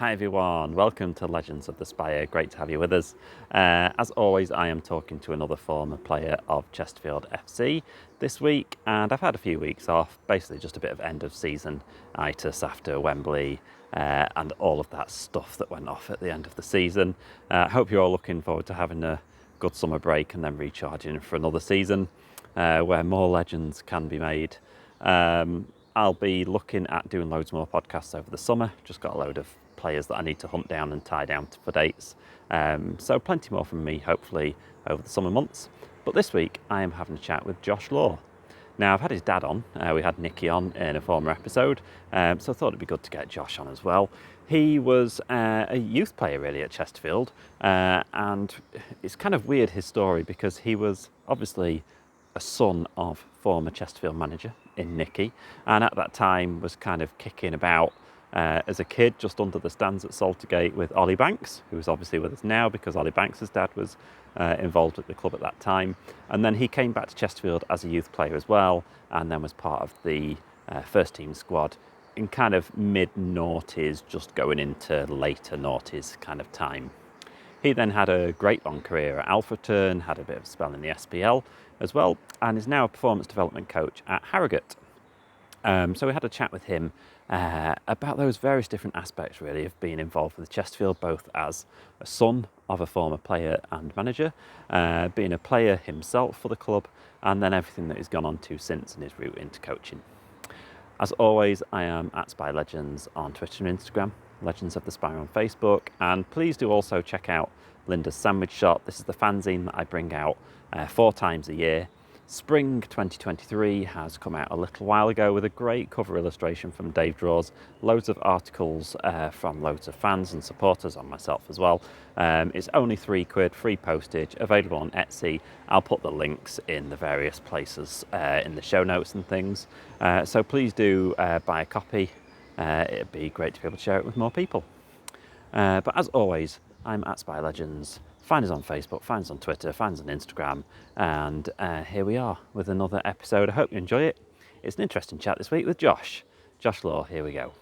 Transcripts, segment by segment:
Hi everyone, welcome to Legends of the Spire. Great to have you with us. As always, I am talking to another former player of Chesterfield FC this week, and I've had a few weeks off, basically just a bit of end of season itis after Wembley and all of that stuff that went off at the end of the season. I hope you're all looking forward to having a good summer break and then recharging for another season where more legends can be made. I'll be looking at doing loads more podcasts over the summer. Just got a load of players that I need to hunt down and tie down for dates. So plenty more from me, hopefully, over the summer months. But this week, I am having a chat with Josh Law. Now, I've had his dad on. We had Nicky on in a former episode. So I thought it'd be good to get Josh on as well. He was a youth player, really, at Chesterfield. And it's kind of weird, his story, because he was obviously a son of former Chesterfield manager in Nicky, and at that time was kind of kicking about as a kid just under the stands at Saltergate with Ollie Banks, who is obviously with us now because Ollie Banks' dad was involved at the club at that time. And then he came back to Chesterfield as a youth player as well, and then was part of the first team squad in kind of mid-noughties, just going into later noughties kind of time. He then had a great long career at Alfreton, had a bit of a spell in the SPL as well, and is now a performance development coach at Harrogate. So we had a chat with him about those various different aspects, really, of being involved with Chesterfield, both as a son of a former player and manager, being a player himself for the club, and then everything that he's gone on to since in his route into coaching. As always, I am at Spy Legends on Twitter and Instagram, Legends of the Spire on Facebook, and please do also check out Linda's Sandwich Shop. This is the fanzine that I bring out 4 times a year. Spring 2023 has come out a little while ago with a great cover illustration from Dave Draws, loads of articles from loads of fans and supporters, and myself as well. It's only £3, free postage, available on Etsy. I'll put the links in the various places in the show notes and things. So please do buy a copy. It'd be great to be able to share it with more people. But as always, I'm at Spy Legends. Find us on Facebook, find us on Twitter, find us on Instagram, and here we are with another episode. I hope you enjoy it. It's an interesting chat this week with Josh. Josh Law, here we go.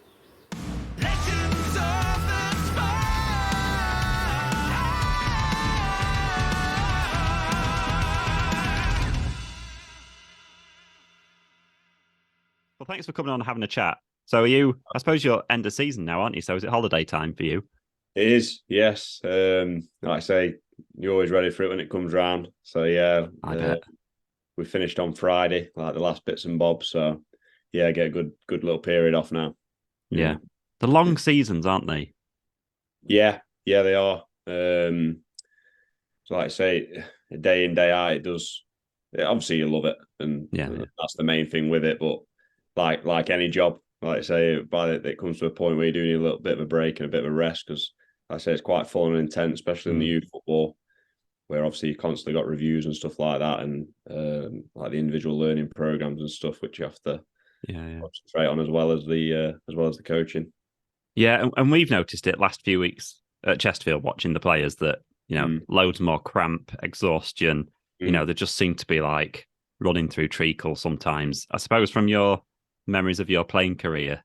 Legends of the Spire. Well, thanks for coming on and having a chat. So I suppose you're end of season now, aren't you? So is it holiday time for you? It is, yes. Like I say, you're always ready for it when it comes round. So yeah, I bet. We finished on Friday, like the last bits and bobs. So yeah, get a good little period off now. Yeah. The long seasons, aren't they? Yeah, they are. So like I say, day in, day out, it does. Obviously, you love it, and that's the main thing with it. But like any job, like I say, it comes to a point where you do need a little bit of a break and a bit of a rest because, like I say, it's quite full and intense, especially in the youth football, where obviously you constantly got reviews and stuff like that, and like the individual learning programs and stuff, which you have to concentrate on as well as the coaching. Yeah, and we've noticed it last few weeks at Chesterfield watching the players that, loads more cramp, exhaustion. They just seem to be like running through treacle sometimes. I suppose from your memories of your playing career,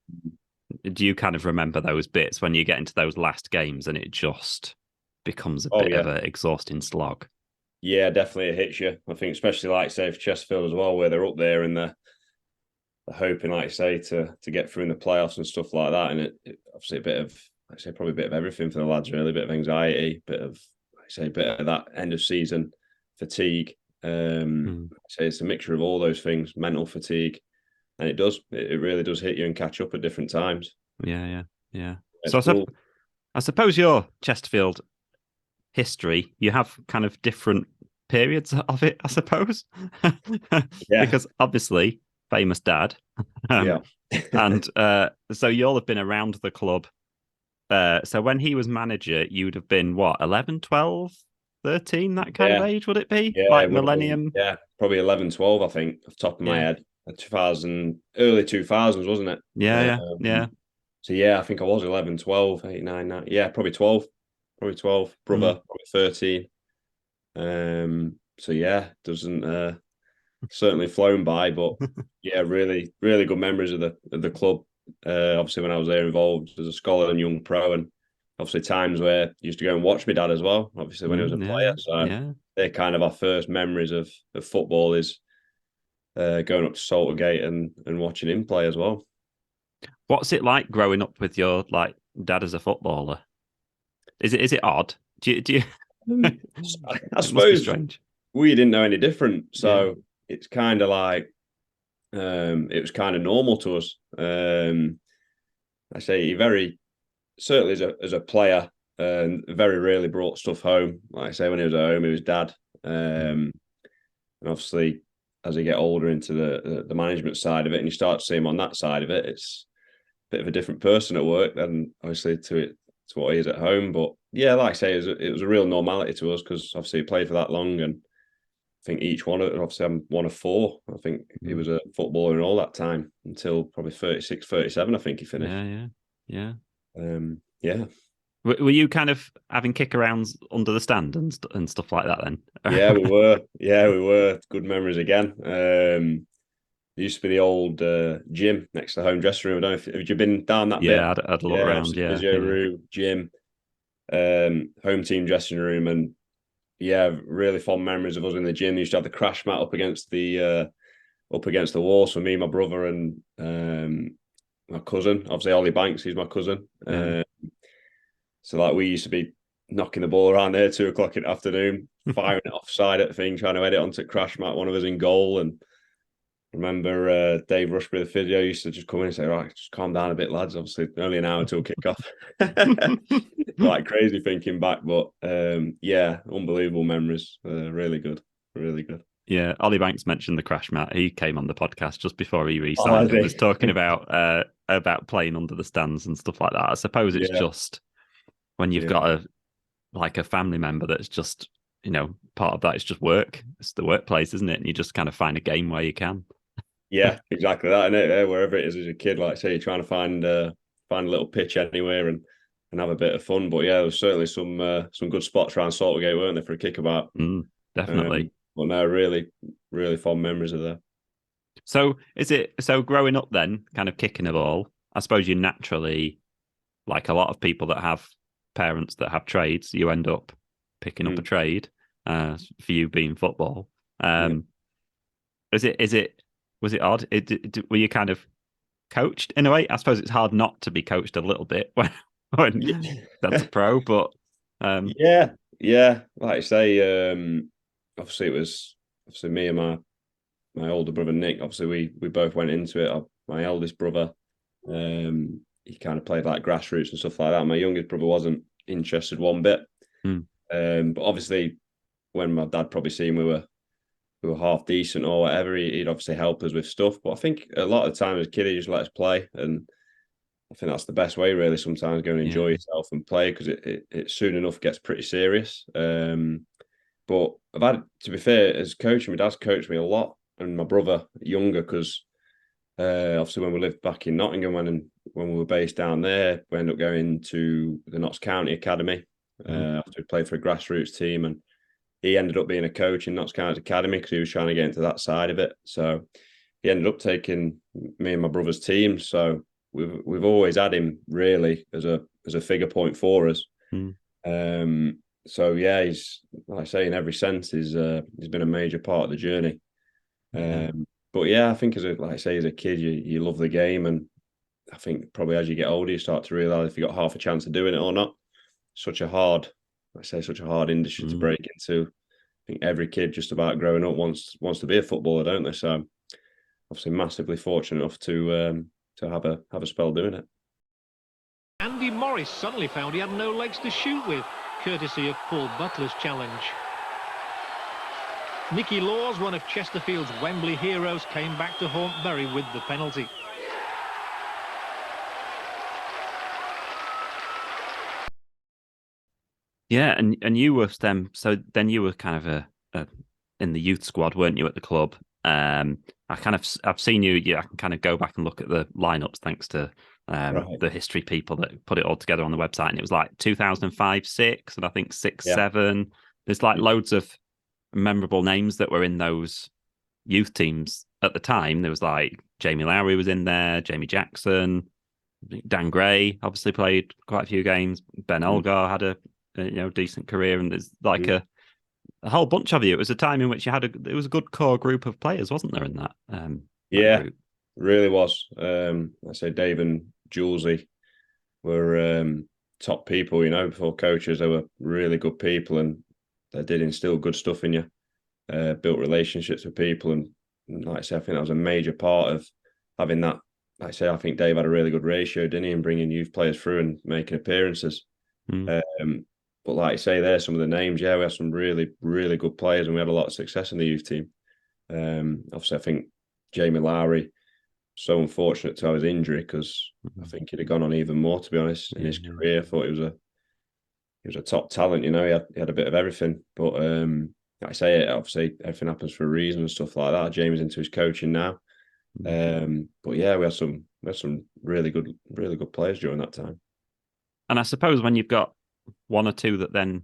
do you kind of remember those bits when you get into those last games and it just becomes a bit of an exhausting slog? Yeah, definitely it hits you. I think especially like say for Chesterfield as well, where they're up there and they're hoping, like I say, to get through in the playoffs and stuff like that. And it obviously a bit of, like I say, probably a bit of everything for the lads, really, a bit of anxiety, bit of, like I say, a bit of that end of season fatigue. I say it's a mixture of all those things, mental fatigue. And it really does hit you and catch up at different times. Yeah. It's so cool. I suppose your Chesterfield history, you have kind of different periods of it, I suppose. Because obviously, famous dad. And so you'll have been around the club. So when he was manager, you'd have been what, 11, 12, 13, that kind of age, would it be? Yeah, like millennium? Yeah, probably 11, 12, I think, off the top of my head. 2000, early 2000s, wasn't it? Yeah. So yeah, I think I was 11, 12, 8, 9, 9. Yeah, probably 12. Probably 12. Brother, probably 13. So yeah, doesn't certainly flown by, but yeah, really, really good memories of the club. Obviously, when I was there involved as a scholar and young pro, and obviously times where I used to go and watch my dad as well, obviously when he was a player. So they're kind of our first memories of football is going up to Saltergate and watching him play as well. What's it like growing up with your like dad as a footballer? Is it odd? Do you I suppose strange. We didn't know any different, so it's kind of like it was kind of normal to us. I say he very certainly as a player, very rarely brought stuff home. Like I say, when he was at home, he was dad. And obviously, as you get older into the management side of it, and you start to see him on that side of it, it's a bit of a different person at work than obviously to what he is at home. But yeah, like I say, it was a real normality to us because obviously he played for that long, and I think each one, obviously I'm one of four. I think he was a footballer in all that time until probably 36, 37, I think he finished. Yeah. Yeah. Were you kind of having kick-arounds under the stand and stuff like that then? Yeah, we were. Yeah, we were. Good memories again. There used to be the old gym next to the home dressing room. I don't know if you've been down that bit. Yeah, I'd look around. Yeah, physio room, gym, home team dressing room, and yeah, really fond memories of us in the gym. We used to have the crash mat up against the wall. So me, my brother, and my cousin, obviously Ollie Banks, he's my cousin. So like we used to be knocking the ball around there 2 o'clock in the afternoon, firing it offside at thing, trying to head it onto crash mat. One of us in goal, and I remember Dave Rushbury, the physio, used to just come in and say, "Right, just calm down a bit, lads. Obviously, only an hour till kick off." Like crazy thinking back, but yeah, unbelievable memories. Really good, really good. Yeah, Ollie Banks mentioned the crash mat. He came on the podcast just before he re-signed and was talking about playing under the stands and stuff like that. I suppose it's just when you've got a family member that's just, part of that is just work. It's the workplace, isn't it? And you just kind of find a game where you can. Yeah, exactly that. And wherever it is as a kid, like say, you're trying to find a little pitch anywhere and have a bit of fun. But yeah, there was certainly some good spots around Saltergate, weren't there, for a kickabout? Definitely. But no, really, really fond memories of that. So growing up then, kind of kicking a ball, I suppose you naturally, like a lot of people that have parents that have trades, you end up picking up a trade, for you being football. Was it odd? Were you kind of coached in a way? I suppose it's hard not to be coached a little bit when that's a pro, but yeah. Like I say, obviously it was me and my older brother Nick. Obviously we both went into it. My eldest brother, he kind of played like grassroots and stuff like that. My youngest brother wasn't interested one bit. But obviously when my dad probably seen we were half decent or whatever, he'd obviously help us with stuff. But I think a lot of the time as a kid, he just let us play, and I think that's the best way, really. Sometimes go and enjoy yourself and play, because it soon enough gets pretty serious. But I've had, to be fair, as coaching, my dad's coached me a lot, and my brother younger, because obviously when we lived back in Nottingham, when we were based down there, we ended up going to the Notts County Academy after we played for a grassroots team, and he ended up being a coach in Notts County Academy because he was trying to get into that side of it. So he ended up taking me and my brother's team. So we've always had him really as a figure point for us. So yeah, he's, like I say, in every sense, he's been a major part of the journey. But yeah, I think like I say, as a kid, you love the game, and I think probably as you get older, you start to realise if you got half a chance of doing it or not. Such a hard industry to break into. I think every kid just about growing up wants to be a footballer, don't they? So obviously massively fortunate enough to have a spell doing it. Andy Morris suddenly found he had no legs to shoot with, courtesy of Paul Butler's challenge. Nicky Laws, one of Chesterfield's Wembley heroes, came back to haunt Bury with the penalty. Yeah, and you were so then you were kind of in the youth squad, weren't you, at the club? I've seen you. Yeah, I can kind of go back and look at the lineups thanks to the history people that put it all together on the website, and it was like 2005, 6, and I think 6, 7. There's like loads of memorable names that were in those youth teams at the time. There was like Jamie Lowry was in there, Jamie Jackson. Dan Gray obviously played quite a few games. Ben Olgar had a decent career, and there's like a whole bunch of you. It was a time in which it was a good core group of players, wasn't there? In that group, really was. I say Dave and Julesy were top people. Before coaches, they were really good people, and they did instill good stuff in you. Built relationships with people, and like I say, I think that was a major part of having that. Like I say, I think Dave had a really good ratio, didn't he, in bringing youth players through and making appearances. But like I say, there's some of the names. Yeah, we had some really, really good players, and we had a lot of success in the youth team. Obviously, I think Jamie Lowry, so unfortunate to have his injury, because I think he'd have gone on even more, to be honest, in his career. I thought he was a top talent. He had a bit of everything. But like I say, obviously everything happens for a reason and stuff like that. Jamie's into his coaching now. But yeah, we had some really good players during that time. And I suppose when you've got one or two that then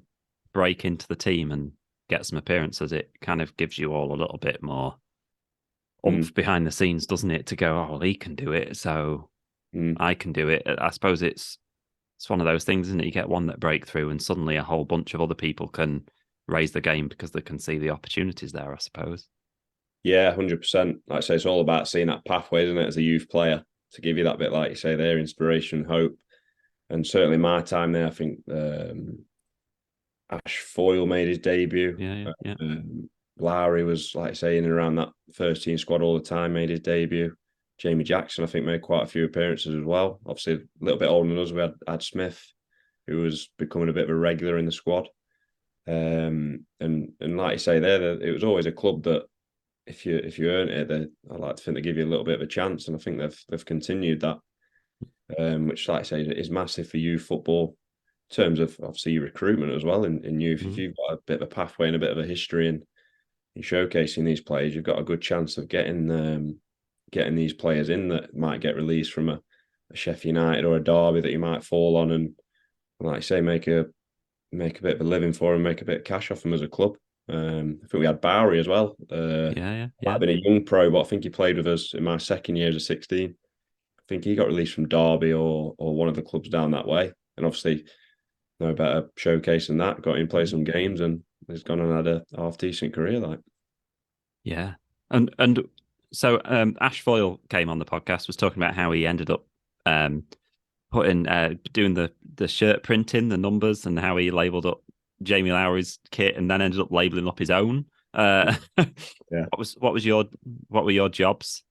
break into the team and get some appearances, it kind of gives you all a little bit more oomph behind the scenes, doesn't it? To go, oh, well, he can do it, so I can do it. I suppose it's one of those things, isn't it? You get one that break through, and suddenly a whole bunch of other people can raise the game because they can see the opportunities there, I suppose. Yeah, 100%. Like I say, it's all about seeing that pathway, isn't it, as a youth player, to give you that bit, like you say there, inspiration, hope. And certainly my time there, I think Ash Foyle made his debut. Yeah. Lowry was, like I say, in and around that first team squad all the time, made his debut. Jamie Jackson, I think, made quite a few appearances as well. Obviously, a little bit older than us, we had Ad Smith, who was becoming a bit of a regular in the squad. And like you say there, it was always a club that if you earn it, I like to think they give you a little bit of a chance, and I think they've continued that, which, like I say, is massive for youth football in terms of obviously your recruitment as well in youth. If you've got a bit of a pathway and a bit of a history and showcasing these players, you've got a good chance of getting these players in that might get released from a Sheffield United or a Derby that you might fall on, and like I say, make a bit of a living for them, make a bit of cash off them as a club. I think we had Bowery as well. Yeah. Might have been a young pro, but I think he played with us in my second year as a 16. I think he got released from Derby or one of the clubs down that way. And obviously, no better showcasing that. Got in, play some games, and he's gone and had a half decent career. Like, yeah, and so Ash Foyle came on the podcast, was talking about how he ended up doing the shirt printing, the numbers, and how he labelled up Jamie Lowry's kit, and then ended up labelling up his own. yeah. What were your jobs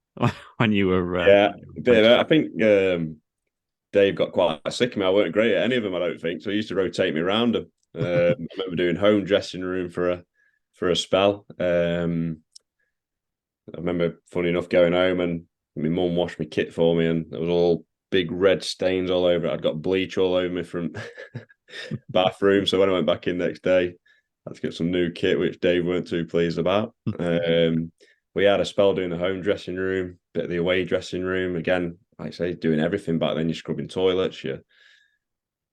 when you were? I think Dave got quite sick of me. I weren't great at any of them, I don't think. So he used to rotate me around them. I remember doing home dressing room for a spell. I remember, funny enough, going home and my mum washed my kit for me, and there was all big red stains all over it. I'd got bleach all over me from bathroom. So when I went back in next day, I had to get some new kit, which Dave weren't too pleased about. We had a spell doing the home dressing room, bit of the away dressing room. Again, like I say, doing everything back then. You're scrubbing toilets, you're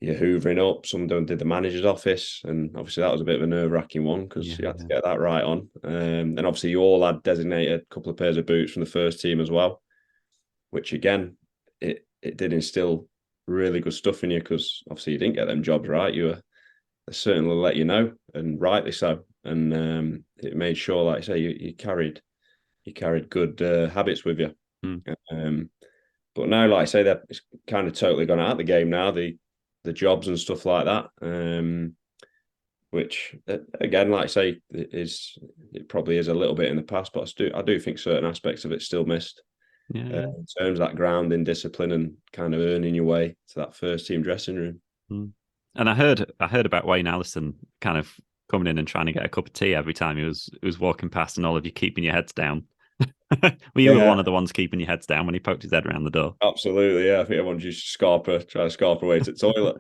hoovering up. Some did the manager's office, and obviously that was a bit of a nerve-wracking one because you had to get that right on. And obviously you all had designated a couple of pairs of boots from the first team as well, which again, it did instill really good stuff in you, because obviously you didn't get them jobs right. They certainly let you know, and rightly so. And it made sure, like I say, you carried good habits with you. But now, like I say, it's kind of totally gone out of the game now. The jobs and stuff like that, which again, like I say, it probably is a little bit in the past, but I do think certain aspects of it's still missed. In terms of that grounding, discipline, and kind of earning your way to that first team dressing room. And I heard about Wayne Allison kind of coming in and trying to get a cup of tea every time he was walking past, and all of you keeping your heads down. Were you one of the ones keeping your heads down when he poked his head around the door? Absolutely, yeah. I think everyone used to try to scarper away to the toilet.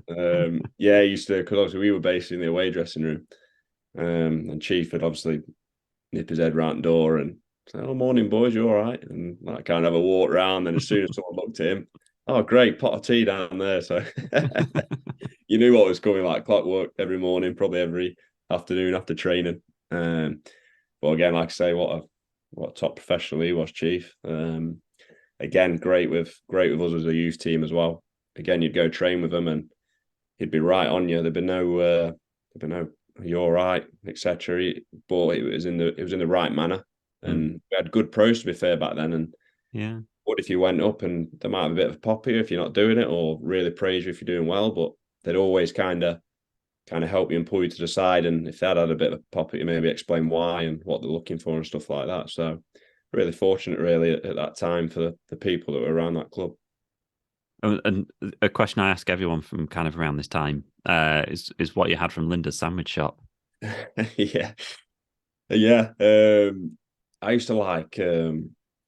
Yeah, he used to, because obviously we were based in the away dressing room, and Chief would obviously nip his head round the door and say, "Oh, morning, boys, you all right?" And like kind of have a walk round. Then as soon as someone looked at him, "Oh, great, pot of tea down there." So you knew what was coming, like clockwork every morning, probably every afternoon after training. But again, like I say, what top professional he was, Chief. Again, great with us as a youth team as well. again, you'd go train with him, and he'd be right on you. There'd be no, you're all right, etc. But it was in the right manner, and we had good pros, to be fair, back then. And yeah, what if you went up and there might have a bit of a pop here if you're not doing it, or really praise you if you're doing well, but they'd always kind of help you and pull you to the side. And if they had a bit of a pop at you, maybe explain why and what they're looking for and stuff like that. So really fortunate, really, at that time for the people that were around that club. And a question I ask everyone from kind of around this time is what you had from Linda's sandwich shop. Yeah. I used to like.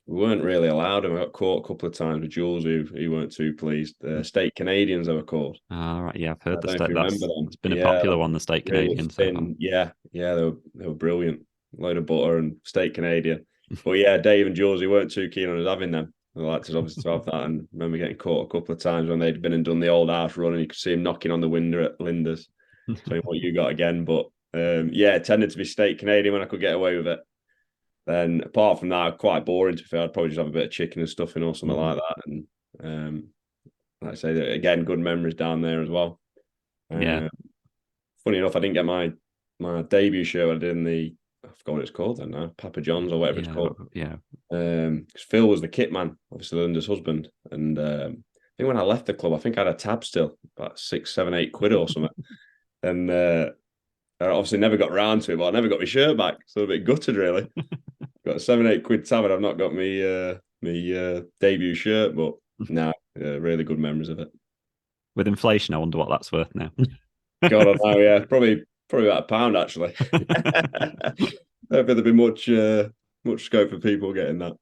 We weren't really allowed, and I got caught a couple of times with Jules, who weren't too pleased. Steak Canadians, they were called. All right, yeah, I've heard the steak. Remember them? It's been a popular one, the steak Canadian. So yeah, they were brilliant. Load of butter and steak Canadian. But yeah, Dave and Jules, they weren't too keen on us having them. They liked us obviously to have that, and I remember getting caught a couple of times when they'd been and done the old house run, and you could see him knocking on the window at Linda's, saying what you got again. But it tended to be steak Canadian when I could get away with it. Then apart from that, quite boring to be fair. I'd probably just have a bit of chicken and stuffing or something like that. And like I say, again, good memories down there as well. Yeah. Funny enough, I didn't get my debut show. I did in I forgot what it's called then now, Papa John's or whatever it's called. Yeah. Phil was the kit man, obviously Linda's husband. And I think when I left the club, I think I had a tab still, about 6, 7, 8 quid or something. And I obviously never got round to it, but I never got my shirt back. So a bit gutted, really. Got a 7, 8 quid tab, and I've not got my debut shirt, but no, really good memories of it. With inflation, I wonder what that's worth now. God, I know, yeah, probably about £1 actually. I don't think there'd be much scope for people getting that.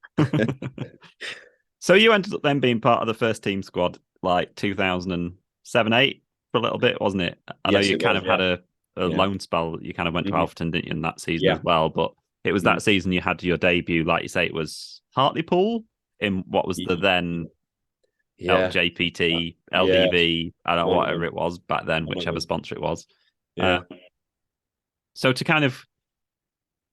So you ended up then being part of the first team squad, like 2007-8 for a little bit, wasn't it? I know you kind of had a loan spell. You kind of went to Alfreton, didn't you, in that season as well? But it was that season you had your debut, like you say, it was Hartlepool in what was the then LJPT, LDV, I don't know, whatever it was back then, whichever sponsor it was. Yeah. So to kind of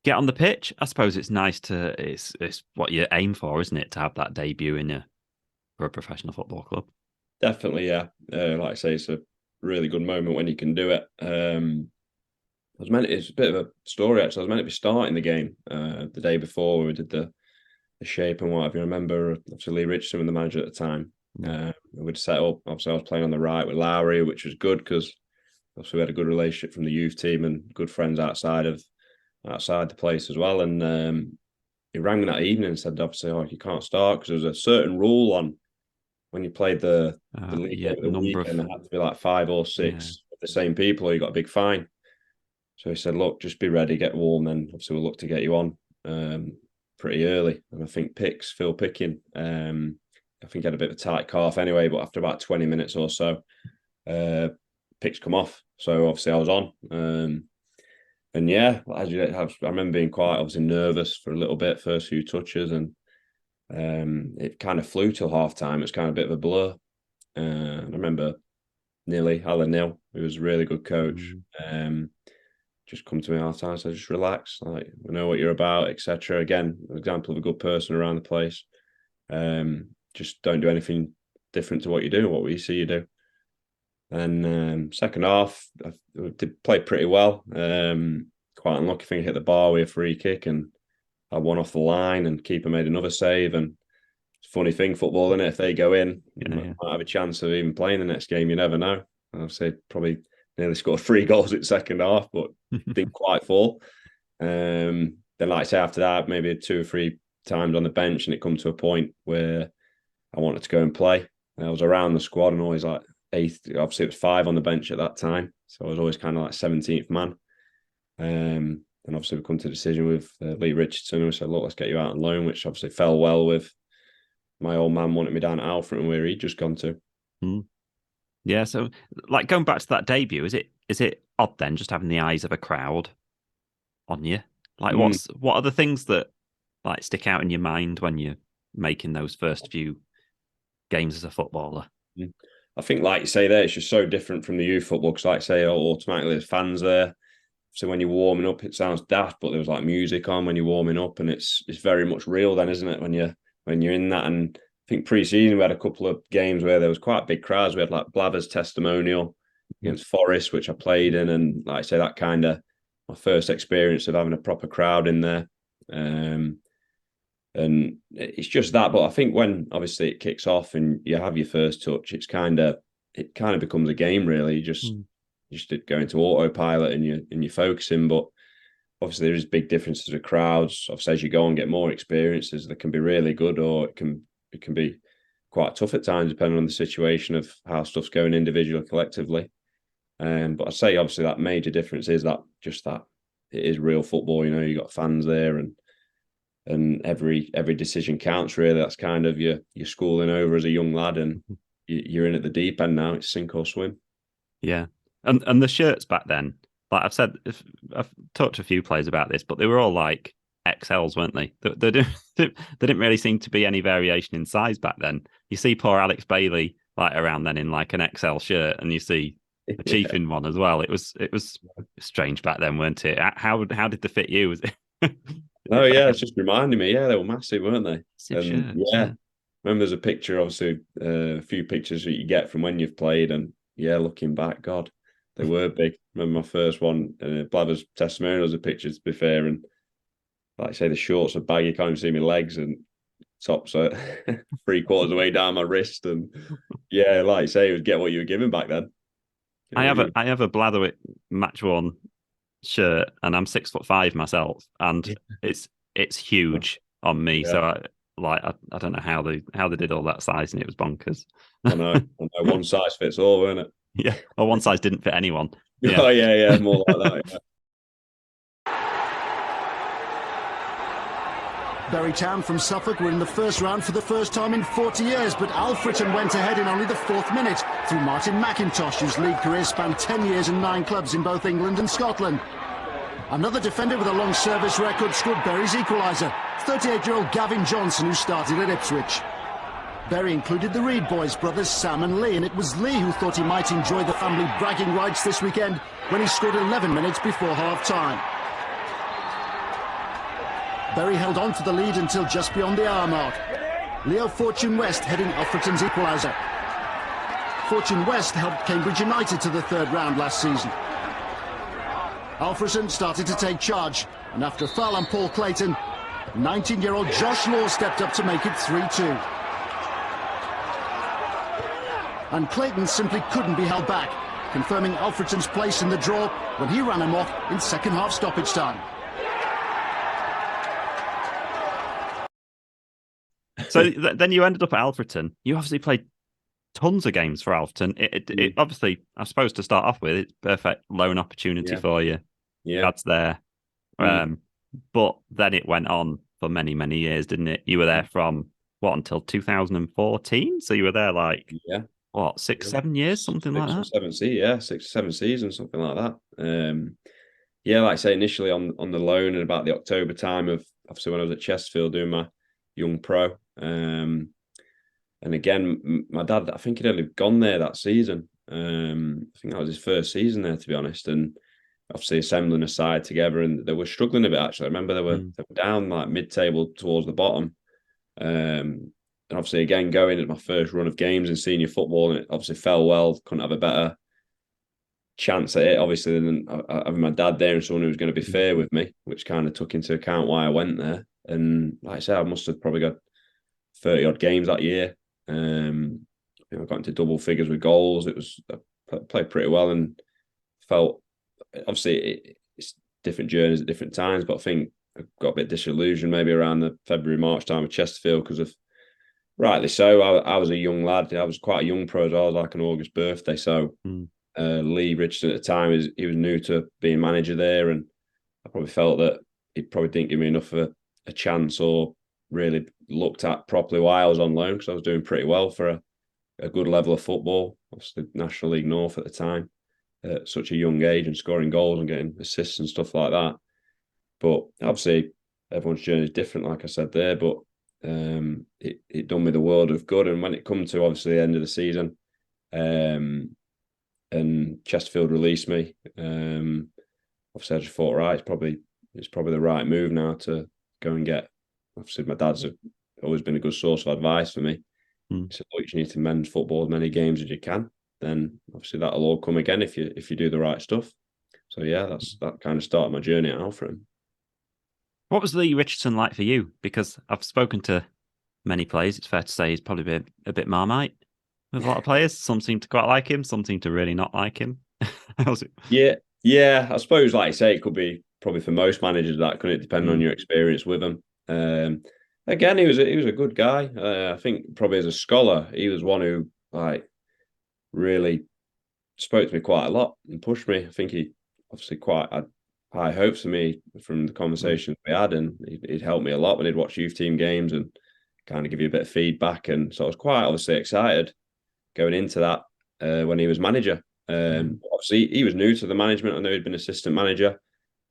get on the pitch, I suppose it's nice to, it's what you aim for, isn't it? To have that debut for a professional football club. Definitely, yeah. Like I say, it's a really good moment when you can do it. It's a bit of a story actually. I was meant to be starting the game the day before we did the shape and whatever. I remember obviously Lee Richardson was the manager at the time. We'd set up. Obviously, I was playing on the right with Lowry, which was good because obviously we had a good relationship from the youth team and good friends outside the place as well. And he rang me that evening and said, obviously, you can't start because there was a certain rule on when you played the league over the weekend. It had to be like 5 or 6 of the same people, or you got a big fine. So he said, look, just be ready, get warm, then obviously we'll look to get you on pretty early. And I think Phil Picking, I think he had a bit of a tight calf anyway, but after about 20 minutes or so, Picks come off. So obviously I was on. And yeah, I remember being quite obviously nervous for a little bit, first few touches, and it kind of flew till half time. It's kind of a bit of a blur. I remember Alan Neil, who was a really good coach, just come to me half time, so just relax, like we know what you're about, etc. Again, an example of a good person around the place. Just don't do anything different to what you do, what we see you do. And second half, I did play pretty well. Quite unlucky thing, hit the bar with a free kick, and I won off the line, and keeper made another save. And it's a funny thing, football, isn't it? If they go in, you might have a chance of even playing the next game. You never know. I'd say probably nearly scored 3 goals in the second half, but didn't quite fall. Then, like I say, after that, maybe 2 or 3 times on the bench, and it come to a point where I wanted to go and play. And I was around the squad and always like 8th. Obviously, it was 5 on the bench at that time, so I was always kind of like 17th man. And obviously, we come to a decision with Lee Richardson, and we said, look, let's get you out on loan, which obviously fell well with my old man wanted me down at Alfreton, where he'd just gone to. Yeah, so like going back to that debut, is it odd then just having the eyes of a crowd on you? Like what are the things that like stick out in your mind when you're making those first few games as a footballer? I think, like you say there, it's just so different from the youth football because, like I say, automatically there's fans there. So when you're warming up, it sounds daft, but there was like music on when you're warming up, and it's very much real then, isn't it? When you're in that, and think pre-season we had a couple of games where there was quite big crowds. We had like Blaver's testimonial against Forest, which I played in, and like I say, that kind of my first experience of having a proper crowd in there. And it's just that. But I think when obviously it kicks off and you have your first touch, it kind of becomes a game really. You just go into autopilot and you're focusing. But obviously there is big differences with crowds. Obviously, as you go and get more experiences, they can be really good, or it can be quite tough at times, depending on the situation of how stuff's going individually, collectively. But I'd say obviously that major difference is that it is real football. You know, you got fans there, and every decision counts. Really, that's kind of your schooling over as a young lad, and you're in at the deep end now. It's sink or swim. Yeah, and the shirts back then, like I've said, I've talked to a few players about this, but they were all like XLs, weren't they? They didn't really seem to be any variation in size back then. You see poor Alex Bailey like around then in like an XL shirt, and you see a Chief in one as well. It was strange back then, weren't it? How did they fit you? Was it? Oh yeah, it's just reminding me. Yeah, they were massive, weren't they? Shirts, yeah. Remember, there's a picture, obviously, a few pictures that you get from when you've played, and yeah, looking back, God, they were big. Remember my first one, Blaver's testimonials of pictures, to be fair, and like I say, the shorts are baggy, you can't even see my legs, and tops are 3/4 of the way down my wrist, and yeah, like I say, it was get what you were given back then. I have a Blatherwick match worn shirt, and I'm 6'5" myself, and it's huge on me. Yeah. So I don't know how they did all that size, and it was bonkers. I know. One size fits all, wasn't it? Yeah, or one size didn't fit anyone. Yeah. Oh yeah, more like that. Yeah. Bury Town from Suffolk were in the first round for the first time in 40 years, but Alfreton went ahead in only the 4th minute through Martin McIntosh, whose league career spanned 10 years and 9 clubs in both England and Scotland. Another defender with a long service record scored Bury's equaliser, 38-year-old Gavin Johnson, who started at Ipswich. Bury included the Reid boys, brothers Sam and Lee, and it was Lee who thought he might enjoy the family bragging rights this weekend when he scored 11 minutes before half-time. Bury held on to the lead until just beyond the hour mark. Leo Fortune West heading Alfreton's equaliser. Fortune West helped Cambridge United to the 3rd round last season. Alfreton started to take charge, and after a foul on Paul Clayton, 19-year-old Josh Law stepped up to make it 3-2. And Clayton simply couldn't be held back, confirming Alfreton's place in the draw when he ran amok in second-half stoppage time. So then you ended up at Alfreton. You obviously played tons of games for Alfreton. It obviously, I suppose, to start off with, it's perfect loan opportunity for you. Yeah, that's there. But then it went on for many, many years, didn't it? You were there from until 2014. So you were there like 6-7 years, something like that. 6 or 7 seasons, something like that. Yeah, like I say, initially on the loan, and about the October time of obviously when I was at Chesterfield doing my young pro. And again, my dad, I think he'd only gone there that season. I think that was his first season there, to be honest. And obviously assembling a side together, and they were struggling a bit, actually. I remember they were down like mid-table towards the bottom. And obviously, again, going at my first run of games in senior football, and it obviously fell well. Couldn't have a better chance at it, obviously, than having my dad there and someone who was going to be fair with me, which kind of took into account why I went there. And like I said, I must have probably got 30 odd games that year. I got into double figures with goals. I played pretty well, and felt obviously it's different journeys at different times. But I think I got a bit disillusioned maybe around the February, March time with Chesterfield, because of, rightly so, I was a young lad. I was quite a young pro. I was like an August birthday. So Lee Richardson at the time, he was new to being manager there, and I probably felt that he probably didn't give me enough of a chance, or really looked at properly while I was on loan, because I was doing pretty well for a good level of football, obviously National League North at the time, at such a young age, and scoring goals and getting assists and stuff like that. But obviously everyone's journey is different, like I said there, but it done me the world of good. And when it come to obviously the end of the season, and Chesterfield released me, obviously I just thought, right, it's probably the right move now to go and get. Obviously, my dad's always been a good source of advice for me. He said, look, you need to mend football as many games as you can. Then obviously that'll all come again if you do the right stuff. So yeah, that kind of started my journey at Alfred. What was Lee Richardson like for you? Because I've spoken to many players. It's fair to say he's probably been a bit Marmite with a lot of players. Some seem to quite like him. Some seem to really not like him. How's it? Yeah. I suppose, like you say, it could be probably for most managers that, couldn't it? Depending on your experience with him. Again, he was a good guy. I think probably as a scholar, he was one who like really spoke to me quite a lot and pushed me. I think he obviously quite had high hopes for me from the conversations we had, and he'd helped me a lot when he'd watch youth team games and kind of give you a bit of feedback. And so I was quite obviously excited going into that when he was manager. Obviously, he was new to the management. I know he'd been assistant manager,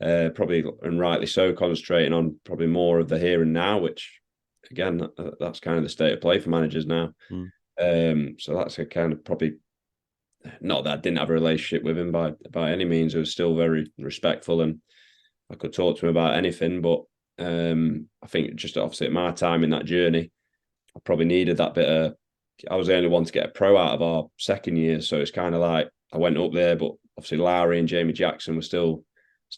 probably and rightly so, concentrating on probably more of the here and now, which again, that's kind of the state of play for managers now. So that's a kind of probably, not that I didn't have a relationship with him by any means. I was still very respectful and I could talk to him about anything. But I think just obviously at my time in that journey, I probably needed that bit of. I was the only one to get a pro out of our second year, so it's kind of like I went up there, but obviously Lowry and Jamie Jackson were still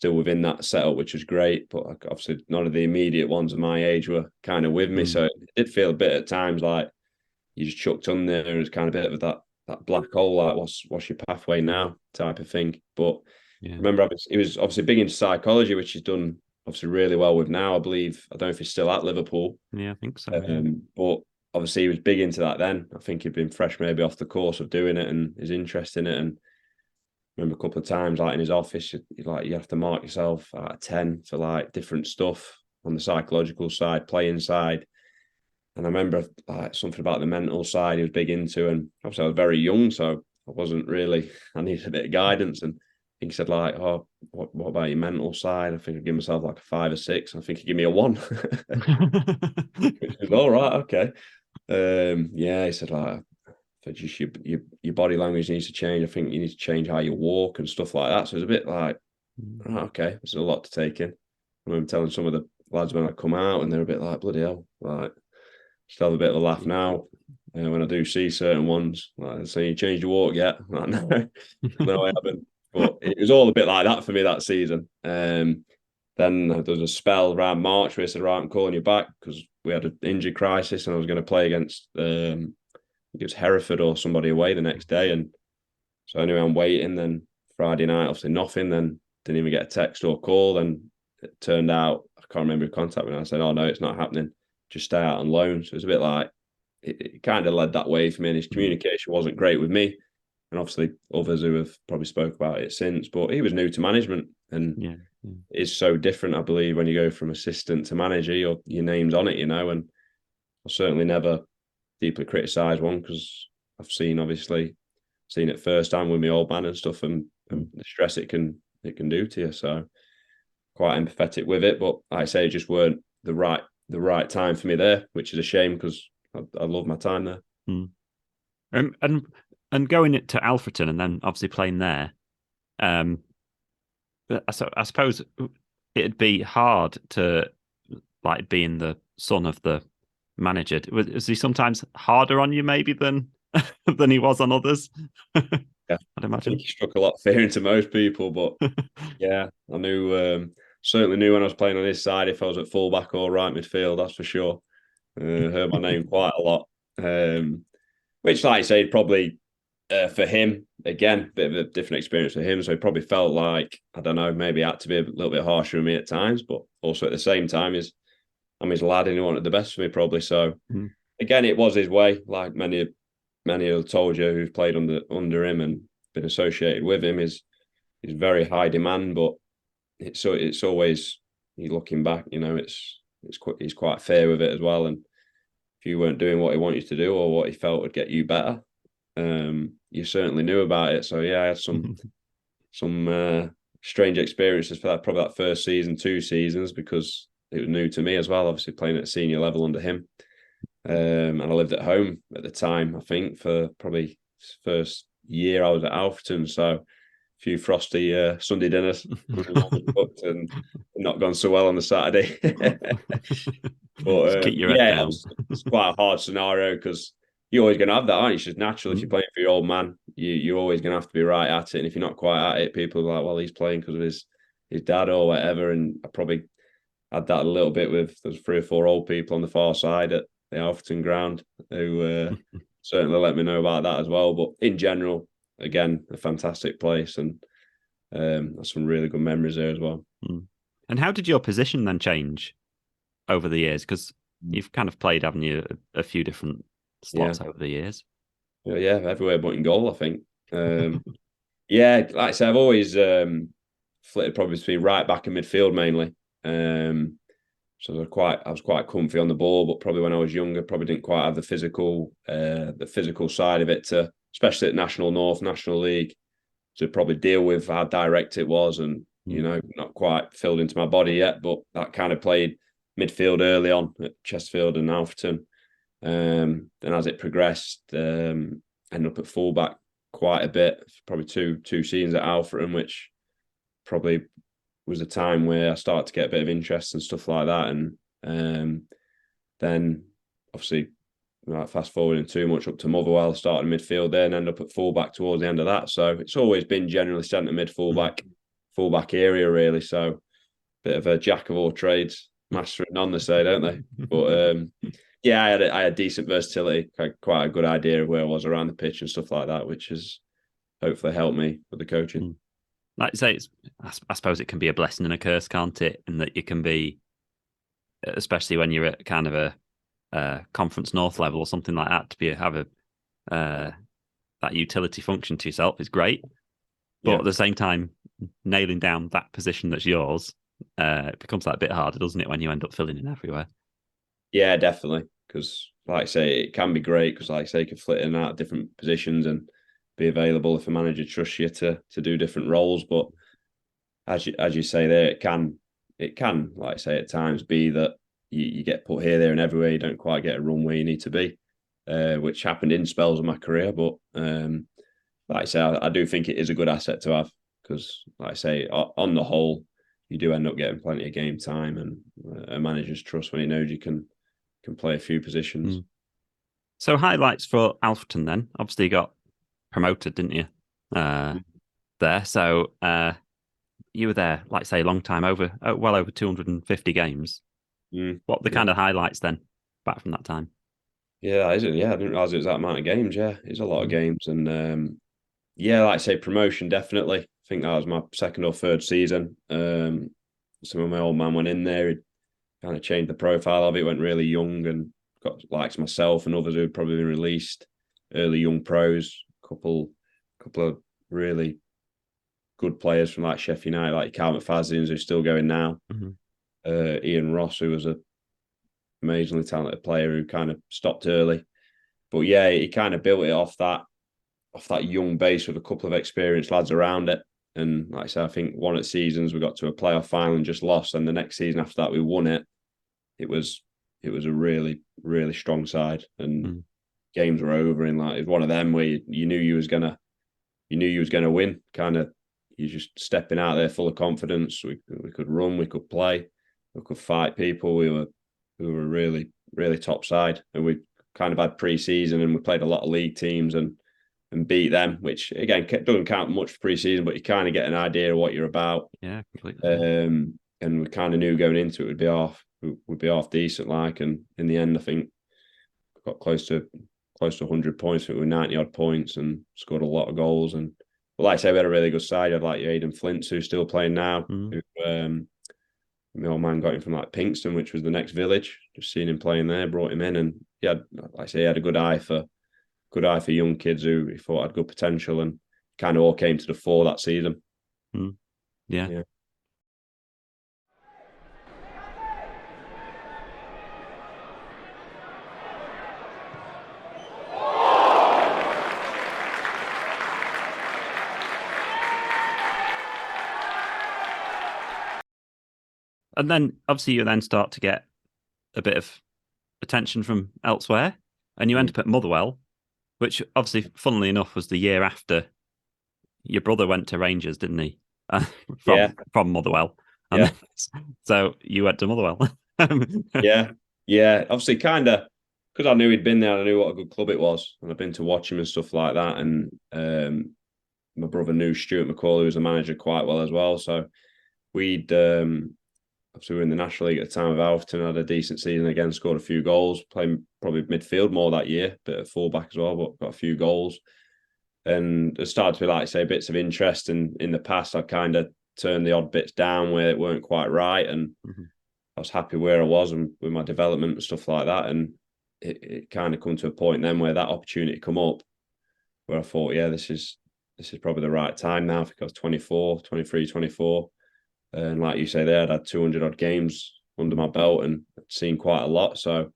within that setup, which was great. But obviously none of the immediate ones of my age were kind of with me, so it did feel a bit at times like you just chucked on there. It was kind of a bit of that black hole, like what's your pathway now type of thing. But remember, he was obviously big into psychology, which he's done obviously really well with now. I believe, I don't know if he's still at Liverpool. Yeah, I think so. But obviously he was big into that then. I think he'd been fresh maybe off the course of doing it and his interest in it. And I remember a couple of times, like in his office, you have to mark yourself out of 10 for like different stuff on the psychological side, playing side. And I remember like something about the mental side he was big into. And obviously I was very young, so I wasn't really, I needed a bit of guidance. And I think he said like, oh, what about your mental side? I think I'd give myself like a 5 or 6. I think he'd give me a 1. Which was all right, okay. He said like, just your body language needs to change. I think you need to change how you walk and stuff like that. So it was a bit like, okay, there's a lot to take in. I remember telling some of the lads when I come out, and they're a bit like, bloody hell, like, still have a bit of a laugh now when I do see certain ones. Like, so you changed your walk yet? Like, no, I haven't. But it was all a bit like that for me that season. Then there was a spell around March where I said, right, I'm calling you back because we had an injury crisis and I was going to play against it was Hereford or somebody away the next day. And so anyway, I'm waiting. Then Friday night, obviously nothing. Then didn't even get a text or call. Then it turned out, I can't remember who contacted me. I said, oh no, it's not happening. Just stay out on loan. So it was a bit like, it kind of led that way for me. And his communication wasn't great with me. And obviously others who have probably spoke about it since. But he was new to management. And it's so different, I believe, when you go from assistant to manager, your name's on it, And I certainly never deeply criticised one because I've seen it firsthand with my old man and stuff, and the stress it can do to you. So quite empathetic with it, but like I say, it just weren't the right time for me there, which is a shame because I love my time there. And going to Alfreton and then obviously playing there, I suppose it'd be hard to like being the son of the manager. Was he sometimes harder on you maybe than he was on others? Yeah, I'd imagine. I think he struck a lot of fear into most people, but yeah, I knew certainly knew when I was playing on his side if I was at fullback or right midfield, that's for sure. Heard my name quite a lot, which, like I say, probably for him again, bit of a different experience for him. So he probably felt like, I don't know, maybe he had to be a little bit harsher with me at times, but also at the same time, I'm his lad and he wanted the best for me probably. So again, it was his way. Like many have told you who've played under him and been associated with him, is very high demand, but it's always, you looking back, he's quite fair with it as well. And if you weren't doing what he wanted you to do or what he felt would get you better, you certainly knew about it. So yeah, I had some strange experiences for probably that first season, 2 seasons, because it was new to me as well, obviously playing at a senior level under him. And I lived at home at the time, I think, for probably first year I was at Alfreton. So a few frosty Sunday dinners and not gone so well on the Saturday. But keep your head down. It's quite a hard scenario because you're always going to have that, aren't you? It's just natural. If you're playing for your old man, you're always going to have to be right at it. And if you're not quite at it, people are like, well, he's playing because of his dad or whatever. And I probably had that a little bit with there's 3 or 4 old people on the far side at the Alfreton ground who certainly let me know about that as well. But in general, again, a fantastic place, and some really good memories there as well. And how did your position then change over the years? Because you've kind of played, haven't you, a few different slots over the years? Yeah, everywhere but in goal, I think. Yeah, like I said, I've always flitted probably between right back and midfield mainly. So I was quite comfy on the ball, but probably when I was younger, probably didn't quite have the physical side of it to, especially at National North, National League, to probably deal with how direct it was, and not quite filled into my body yet. But that kind of played midfield early on at Chesterfield and Alfreton. Then as it progressed, ended up at fullback quite a bit. Probably two seasons at Alfreton, which probably was a time where I started to get a bit of interest and stuff like that. And then obviously, fast forwarding too much, up to Motherwell, started midfield there and ended up at fullback towards the end of that. So it's always been generally centre mid, fullback area really. So bit of a jack of all trades, master of none, they say, don't they? But yeah, I had decent versatility, had quite a good idea of where I was around the pitch and stuff like that, which has hopefully helped me with the coaching. Like you say, I suppose it can be a blessing and a curse, can't it? In that you can be, especially when you're at kind of a Conference North level or something like that, to have that utility function to yourself is great. But at the same time, nailing down that position that's yours, it becomes that bit harder, doesn't it, when you end up filling in everywhere? Yeah, definitely. Because, like I say, it can be great because, like I say, you can flit in and out of different positions and be available if a manager trusts you to do different roles. But as you say there, it can, like I say, at times be that you get put here, there, and everywhere. You don't quite get a run where you need to be, which happened in spells of my career. But like I say, I do think it is a good asset to have because, like I say, on the whole, you do end up getting plenty of game time and a manager's trust when he knows you can play a few positions. So highlights for Alfreton then. Obviously you got promoted, didn't you? There. So you were there, like say, a long time, well over 250 games. What the kind of highlights then, back from that time? Yeah, I didn't realise it was that amount of games. Yeah, it's a lot of games. And yeah, like I say, promotion, definitely. I think that was my second or third season. Some of my old man went in there. He kind of changed the profile of it, went really young and got likes myself and others who had probably been released, early young pros, couple of really good players from like Sheffield United, like Cal McFadzeans, who's still going now. Ian Ross, who was an amazingly talented player who kind of stopped early. But yeah, he kind of built it off that young base with a couple of experienced lads around it. And like I said, I think one of the seasons we got to a playoff final and just lost. And the next season after that, we won it. It was a really, really strong side. And games were over. And like, it was one of them where you knew you was gonna win. Kind of, you're just stepping out there full of confidence. We could run, we could play, we could fight people. We were really, really top side. And we kind of had pre-season and we played a lot of league teams and beat them, which again doesn't count much for pre-season, but you kind of get an idea of what you're about. Yeah, completely. And we kind of knew going into it would be off decent, like, and in the end, I think got close to 100 points. I think we were 90 odd points and scored a lot of goals. And but like I say, we had a really good side. I had like Aidan Flint, who's still playing now. Who, my old man got him from like Pinkston, which was the next village. Just seeing him playing there, brought him in, and he had, like I say, he had a good eye for young kids who he thought had good potential, and kind of all came to the fore that season. Yeah. And then obviously you then start to get a bit of attention from elsewhere, and you end up at Motherwell, which obviously, funnily enough, was the year after your brother went to Rangers, didn't he? From Motherwell. And so you went to Motherwell. Yeah. Obviously, kind of because I knew he'd been there and I knew what a good club it was. And I've been to watch him and stuff like that. And my brother knew Stuart McCall, who was the manager, quite well as well. So we'd obviously we were in the National League at the time of Alfreton, had a decent season again, scored a few goals, playing probably midfield more that year, bit of fullback as well, but got a few goals. And it started to be, like I say, bits of interest. And in the past, I'd kind of turned the odd bits down where it weren't quite right. And I was happy where I was and with my development and stuff like that. And it kind of come to a point then where that opportunity come up where I thought, yeah, this is probably the right time now. I think I was 24. And like you say there, I'd had 200 odd games under my belt and I'd seen quite a lot. So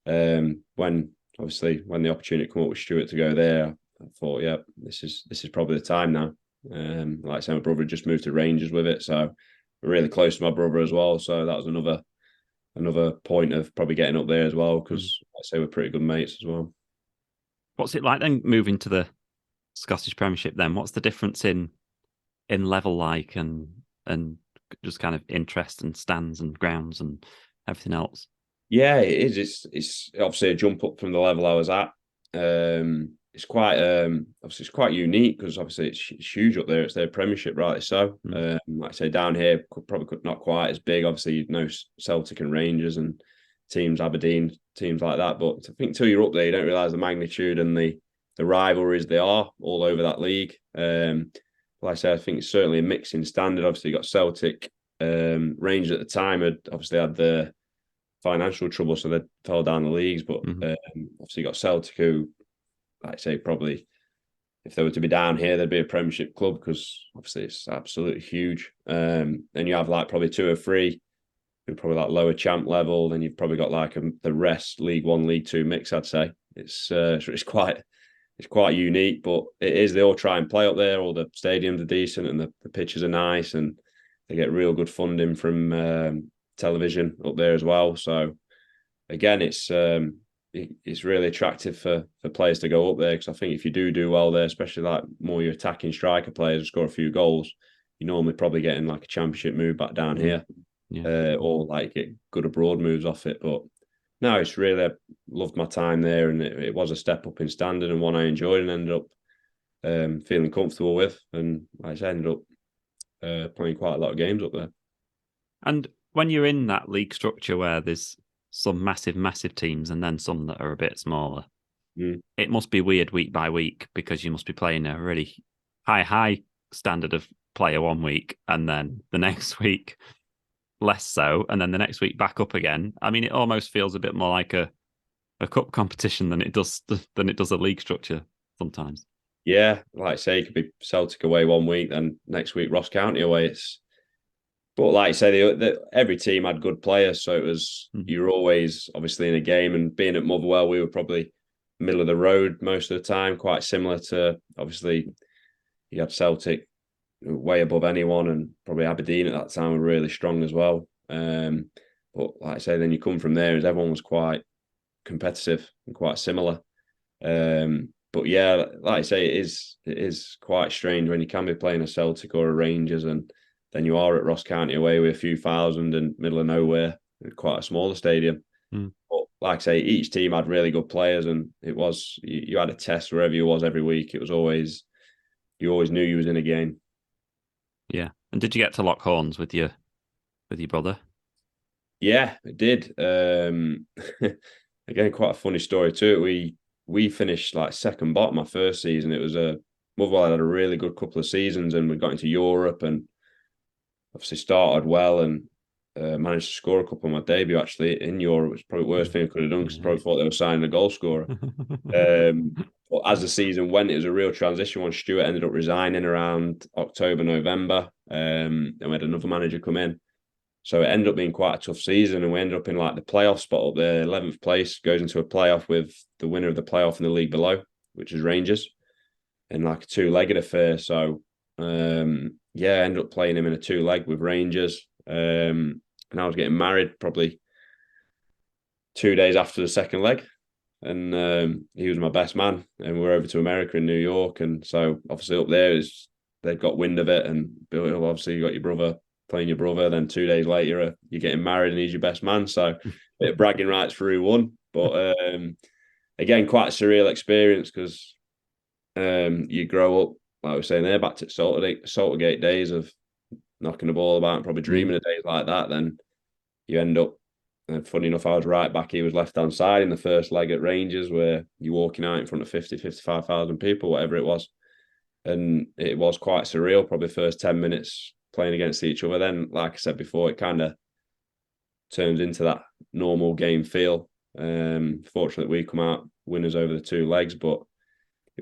when the opportunity came up with Stuart to go there, I thought, yeah, this is probably the time now. Like I said, my brother just moved to Rangers with it. So we're really close to my brother as well. So that was another point of probably getting up there as well, because I say we're pretty good mates as well. What's it like then moving to the Scottish Premiership then? What's the difference in level like and just kind of interest and stands and grounds and everything else? Yeah, it is. It's obviously a jump up from the level I was at. It's quite obviously it's quite unique because obviously it's huge up there. It's their Premiership, rightly so. Like I say, down here probably not quite as big. Obviously, you know Celtic and Rangers and teams, Aberdeen, teams like that. But I think until you're up there, you don't realise the magnitude and the rivalries they are all over that league. Like I say, I think it's certainly a mixing standard. Obviously, you got Celtic, Rangers at the time had obviously had the financial trouble, so they fell down the leagues. But obviously, you got Celtic, who, like I say, probably if they were to be down here, they'd be a Premiership club because obviously it's absolutely huge. Then you have like probably 2 or 3 who probably like lower champ level. Then you've probably got like the rest League One, League Two mix. I'd say it's quite unique, but it is. They all try and play up there. All the stadiums are decent and the pitches are nice, and they get real good funding from television up there as well. So again, it's really attractive for players to go up there, because I think if you do well there, especially like more your attacking striker players who score a few goals, you're normally probably getting like a championship move back down here, or like get good abroad moves off it. But no, it's really, I loved my time there, and it was a step up in standard and one I enjoyed and ended up feeling comfortable with. And I ended up playing quite a lot of games up there. And when you're in that league structure where there's some massive teams and then some that are a bit smaller, it must be weird week by week, because you must be playing a really high standard of player one week, and then the next week less so, and then the next week back up again. I mean, it almost feels a bit more like a cup competition than it does a league structure sometimes. Yeah, like I say, it could be Celtic away one week, then next week Ross County away. But like I say, every team had good players, so it was you were always obviously in a game. And being at Motherwell, we were probably middle of the road most of the time, quite similar to, obviously you had Celtic way above anyone, and probably Aberdeen at that time were really strong as well. But like I say, then you come from there as everyone was quite competitive and quite similar. But yeah, like I say, it is quite strange when you can be playing a Celtic or a Rangers, and then you are at Ross County away with a few thousand in middle of nowhere, quite a smaller stadium. But like I say, each team had really good players, and it was you had a test wherever you was every week. It was always, you always knew you was in a game. Yeah. And did you get to lock horns with your brother? Yeah, I did. Again, quite a funny story too. We finished like second bottom my first season. It was Motherwell had a really good couple of seasons, and we got into Europe and obviously started well, and managed to score a couple on my debut actually in Europe, which is probably the worst thing I could have done, because I probably thought they were signing a goal scorer. But as the season went, it was a real transition when Stuart ended up resigning around October, November. And we had another manager come in. So it ended up being quite a tough season, and we ended up in like the playoff spot up there. 11th place goes into a playoff with the winner of the playoff in the league below, which is Rangers, in like a 2-legged affair. So yeah, I ended up playing him in a 2-leg with Rangers. And I was getting married probably 2 days after the second leg. And he was my best man. And we're over to America in New York. And so obviously up there they've got wind of it. And obviously you got your brother playing your brother. Then 2 days later, you're getting married and he's your best man. So a bit of bragging rights for who won. But again, quite a surreal experience because you grow up, like I was saying there, back to Saltergate days of knocking the ball about and probably dreaming of days like that. Then you end up, and funny enough, I was right back. He was left-hand side in the first leg at Rangers, where you're walking out in front of 55,000 people, whatever it was. And it was quite surreal, probably the first 10 minutes playing against each other. Then, like I said before, it kind of turns into that normal game feel. Fortunately, we come out winners over the two legs, but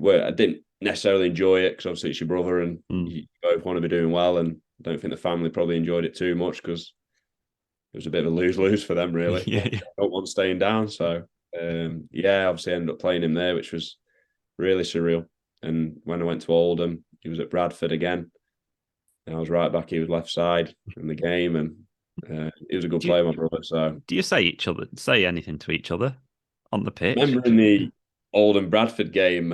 I didn't necessarily enjoy it because obviously it's your brother and you both want to be doing well. And I don't think the family probably enjoyed it too much because it was a bit of a lose-lose for them, really. Yeah. I don't want staying down. So, obviously I ended up playing him there, which was really surreal. And when I went to Oldham, he was at Bradford again. And I was right back. He was left side in the game. And he was a good player, my brother. So, do you say anything to each other on the pitch? I remember in the Oldham Bradford game,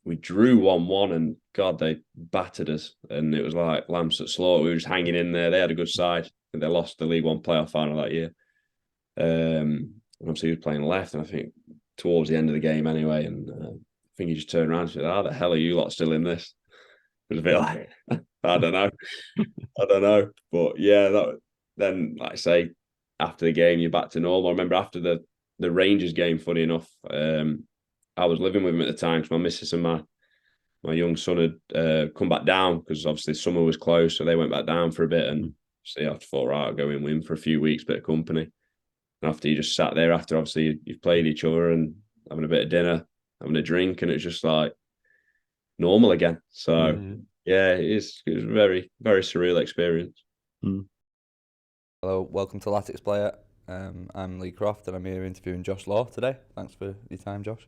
we drew 1-1 and God, they battered us. And it was like lamps at slaughter. We were just hanging in there. They had a good side. They lost the League One playoff final that year. Obviously, he was playing left, and I think towards the end of the game anyway. And I think he just turned around and said, "How the hell are you lot still in this?" It was a bit like, I don't know. But yeah, then, like I say, after the game, you're back to normal. I remember after the Rangers game, funny enough, I was living with him at the time because my missus and my young son had come back down because obviously summer was closed, so they went back down for a bit. And so I thought, right, I'll go in with him for a few weeks, bit of company. And after you just sat there, after obviously you've played each other and having a bit of dinner, having a drink, and it's just like normal again. So yeah, it was a very, very surreal experience. Hello, welcome to Latics Player. I'm Lee Croft and I'm here interviewing Josh Law today. Thanks for your time, Josh.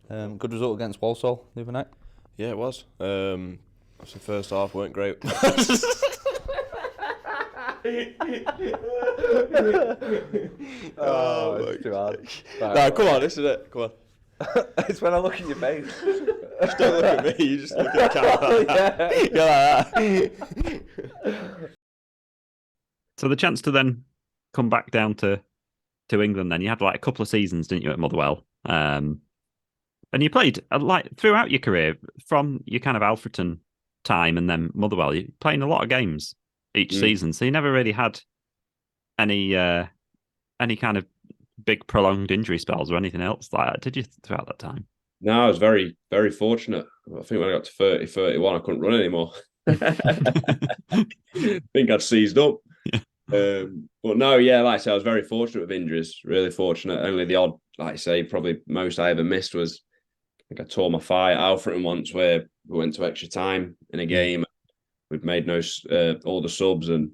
Good result against Walsall the other night. Yeah, it was. The first half weren't great. It's too hard. No, come on, this is it. Come on. It's when I look at your face. Just don't look at me, you just look at the camera. You're like that. So the chance to then come back down to England, then you had like a couple of seasons, didn't you, at Motherwell? And you played like throughout your career, from your kind of Alfreton time and then Motherwell, you're playing a lot of games each season. So you never really had any kind of big prolonged injury spells or anything else like that, did you, throughout that time? No, I was very, very fortunate. I think when I got to 30, 31, I couldn't run anymore. I think I'd seized up. But no, yeah, like I say, I was very fortunate with injuries, really fortunate. Only the odd, like I say, probably most I ever missed was, I think I tore my thigh at Alfreton once where we went to extra time in a game. We'd made all the subs and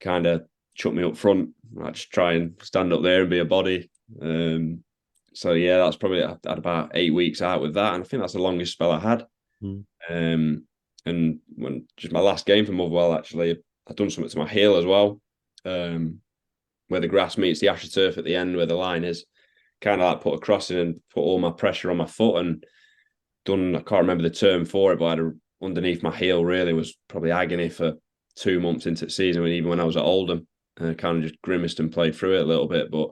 kind of chucked me up front. I just try and stand up there and be a body. So yeah, that's probably, I had about 8 weeks out with that, and I think that's the longest spell I had. And when just my last game for Motherwell, actually, I'd done something to my heel as well, where the grass meets the AstroTurf at the end, where the line is. Kind of like put a crossing and put all my pressure on my foot and done. I can't remember the term for it, but I had underneath my heel really was probably agony for 2 months into the season. Even when I was at Oldham, kind of just grimaced and played through it a little bit. But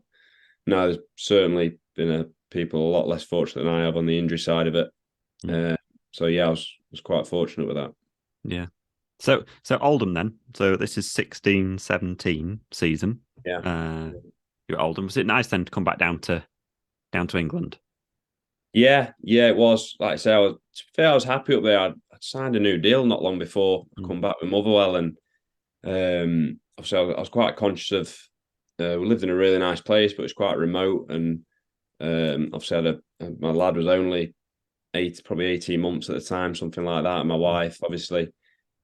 no, there's certainly been people a lot less fortunate than I have on the injury side of it. So yeah, I was quite fortunate with that. Yeah. So Oldham then. So this is 16-17 season. Yeah. You're at Oldham. Was it nice then to come back down to England? Yeah, it was. Like I say, I was happy up there. I'd signed a new deal not long before I come back with Motherwell, and obviously I was quite conscious of. We lived in a really nice place, but it was quite remote, and obviously my lad was only probably 18 months at the time, something like that. And my wife obviously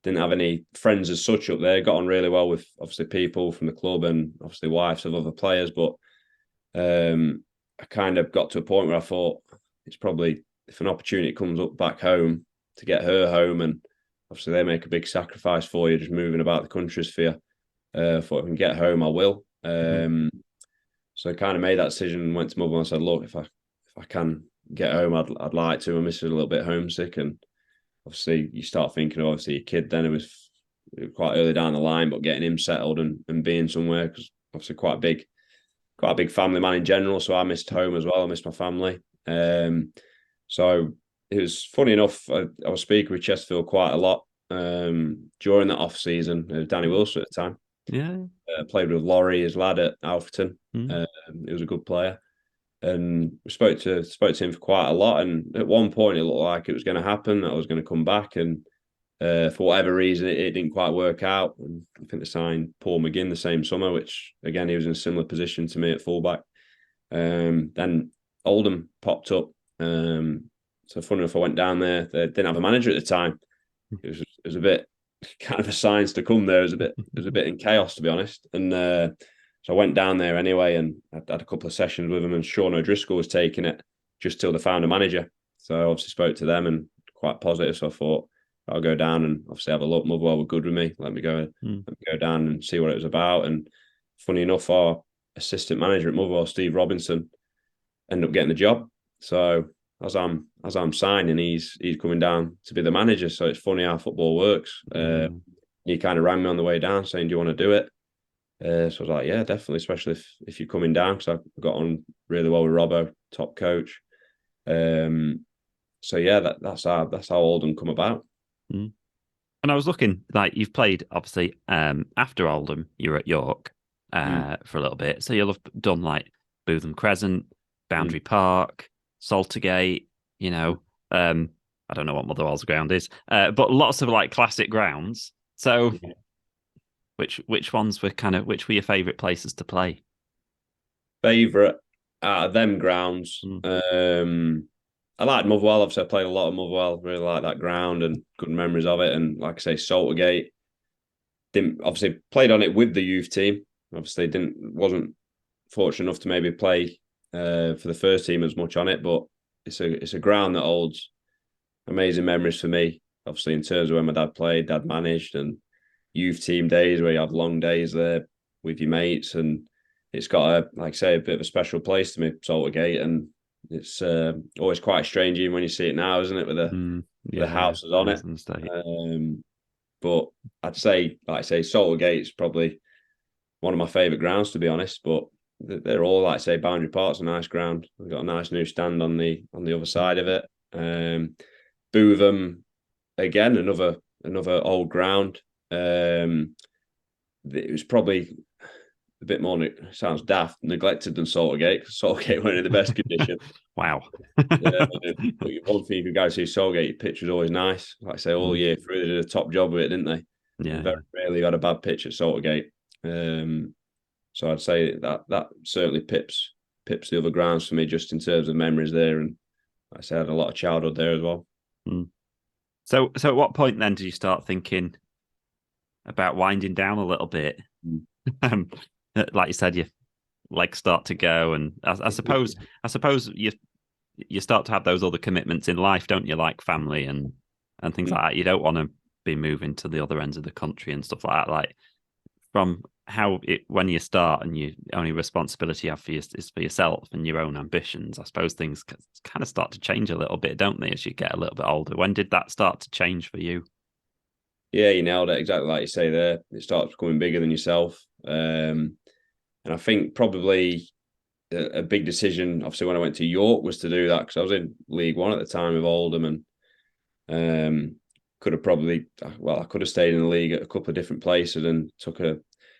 didn't have any friends as such up there. Got on really well with obviously people from the club and obviously wives of other players, but I kind of got to a point where I thought it's probably, if an opportunity comes up back home to get her home, and obviously they make a big sacrifice for you just moving about the countries for you. If I can get home, I will. So I kind of made that decision and went to Motherwell and said, look, if I can get home, I'd like to. I miss it a little bit homesick, and obviously you start thinking of obviously your kid. Then it was quite early down the line, but getting him settled and being somewhere, because obviously quite a big quite a big family man in general, so I missed home as well. I missed my family. So it was funny enough. I was speaking with Chesterfield quite a lot during that off season. Danny Wilson at the time. Yeah. Played with Laurie, his lad at Alfreton. He was a good player, and we spoke to him for quite a lot. And at one point, it looked like it was going to happen. That I was going to come back, and for whatever reason, it didn't quite work out. And I think they signed Paul McGinn the same summer, which again he was in a similar position to me at fullback. Then Oldham popped up. So funny enough, I went down there. They didn't have a manager at the time. It was a bit kind of a signs to come there. It was a bit in chaos, to be honest. And so I went down there anyway, and I had a couple of sessions with them. And Sean O'Driscoll was taking it just till they found a manager. So I obviously spoke to them and quite positive. So I thought I'll go down and obviously have a look. Motherwell were good with me. Let me go down and see what it was about. And funny enough, our assistant manager at Motherwell, Steve Robinson, ended up getting the job. So as I'm signing, he's coming down to be the manager. So it's funny how football works. He kind of rang me on the way down saying, "Do you want to do it?" So I was like, "Yeah, definitely, especially if you're coming down." Because I got on really well with Robbo, top coach. So yeah, that's how Oldham come about. And I was looking, like, you've played obviously after Oldham, you were at York for a little bit. So you'll have done like Bootham Crescent, Boundary Park, Saltergate, you know. I don't know what Motherwell's ground is, but lots of like classic grounds. So which were your favourite places to play? Favourite out of them grounds. I liked Motherwell. Obviously, I played a lot of Motherwell. Really like that ground and good memories of it. And like I say, Saltergate. Didn't obviously played on it with the youth team. Obviously, wasn't fortunate enough to maybe play for the first team as much on it, but it's a ground that holds amazing memories for me. Obviously, in terms of when my dad played, dad managed, and youth team days where you have long days there with your mates, and it's got like I say, a bit of a special place to me, Saltergate, and it's always quite strange even when you see it now, isn't it? With the houses on it. But I'd say, like I say, Saltergate's probably one of my favourite grounds, to be honest. But they're all, like I say, Boundary Park's a nice ground. We've got a nice new stand on the other side of it. Bootham, again, another old ground. It was probably a bit more, sounds daft, neglected than Saltergate, because Saltergate weren't in the best condition. Wow. But one thing you could go see Saltergate, your pitch was always nice. Like I say, all year through, they did a top job with it, didn't they? Yeah. Very rarely had a bad pitch at Saltergate. So I'd say that certainly pips the other grounds for me, just in terms of memories there. And like I said, I had a lot of childhood there as well. So at what point then did you start thinking about winding down a little bit? Like you said, your legs start to go, and I suppose you start to have those other commitments in life, don't you? Like family and things like that. You don't want to be moving to the other ends of the country and stuff like that. Like, from when you start and you only responsibility you have is for yourself and your own ambitions, I suppose things kind of start to change a little bit, don't they, as you get a little bit older? When did that start to change for you? Yeah, you nailed it, exactly like you say there. It starts becoming bigger than yourself. And I think probably a big decision, obviously, when I went to York, was to do that, because I was in League One at the time with Oldham, and I could have stayed in the league at a couple of different places and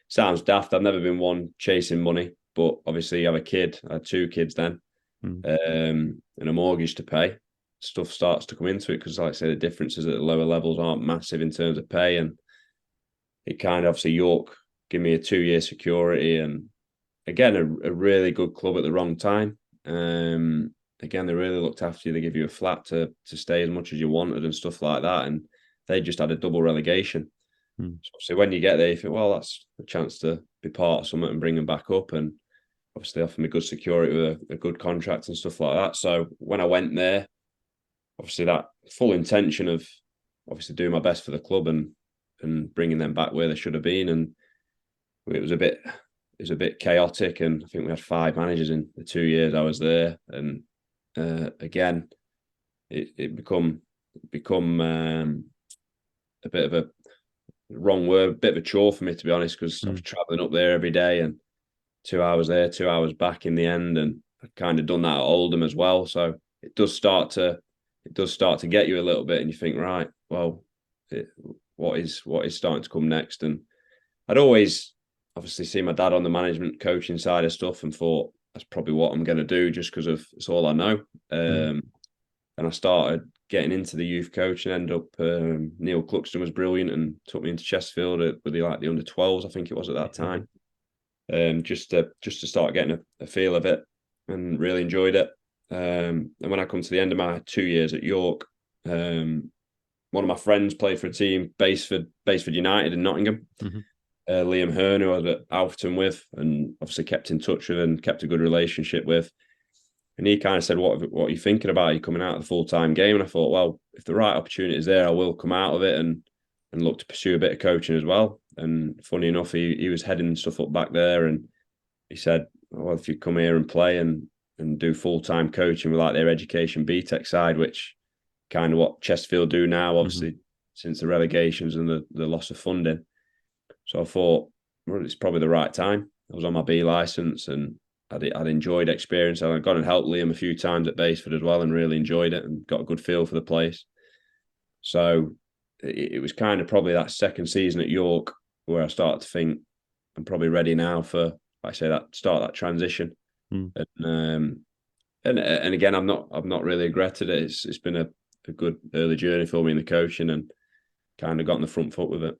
sounds daft. I've never been one chasing money, but obviously you have a kid. I had 2 kids then, and a mortgage to pay. Stuff starts to come into it, because, like I say, the differences at the lower levels aren't massive in terms of pay, and it kind of, obviously, York give me a 2-year security, and again, a really good club at the wrong time. Again, they really looked after you. They give you a flat to stay as much as you wanted and stuff like that, and they just had a double relegation. So when you get there, you think, well, that's a chance to be part of something and bring them back up, and obviously offer me good security with a good contract and stuff like that. So when I went there, obviously that full intention of obviously doing my best for the club and bringing them back where they should have been, and it was a bit chaotic, and I think we had 5 managers in the 2 years I was there, and again, it become a bit of a wrong word, a bit of a chore for me, to be honest, because I was travelling up there every day, and 2 hours there, 2 hours back in the end, and I've kind of done that at Oldham as well. So it does start to get you a little bit, and you think, right, well, what is starting to come next? And I'd always obviously see my dad on the management coaching side of stuff, and thought that's probably what I'm going to do, just because of it's all I know. And I started getting into the youth coach, and ended up Neil Cluxton was brilliant and took me into Chesterfield with the under 12s, I think it was at that time. Just to start getting a feel of it, and really enjoyed it. And when I come to the end of my 2 years at York, one of my friends played for a team, Baseford United in Nottingham. Liam Hearn, who I was at Alfreton with, and obviously kept in touch with and kept a good relationship with. And he kind of said, what are you thinking about? Are you coming out of the full-time game? And I thought, well, if the right opportunity is there, I will come out of it and look to pursue a bit of coaching as well. And funny enough, he was heading stuff up back there, and he said, well, if you come here and play and do full-time coaching with like their education BTEC side, which kind of what Chesterfield do now, obviously, since the relegations and the loss of funding. So I thought, well, it's probably the right time. I was on my B licence, and I'd enjoyed experience. I'd gone and helped Liam a few times at Baseford as well, and really enjoyed it and got a good feel for the place. So it was kind of probably that second season at York where I started to think I'm probably ready now for, like I say, that transition. And again, I've not really regretted it. It's been a good early journey for me in the coaching, and kind of got on the front foot with it.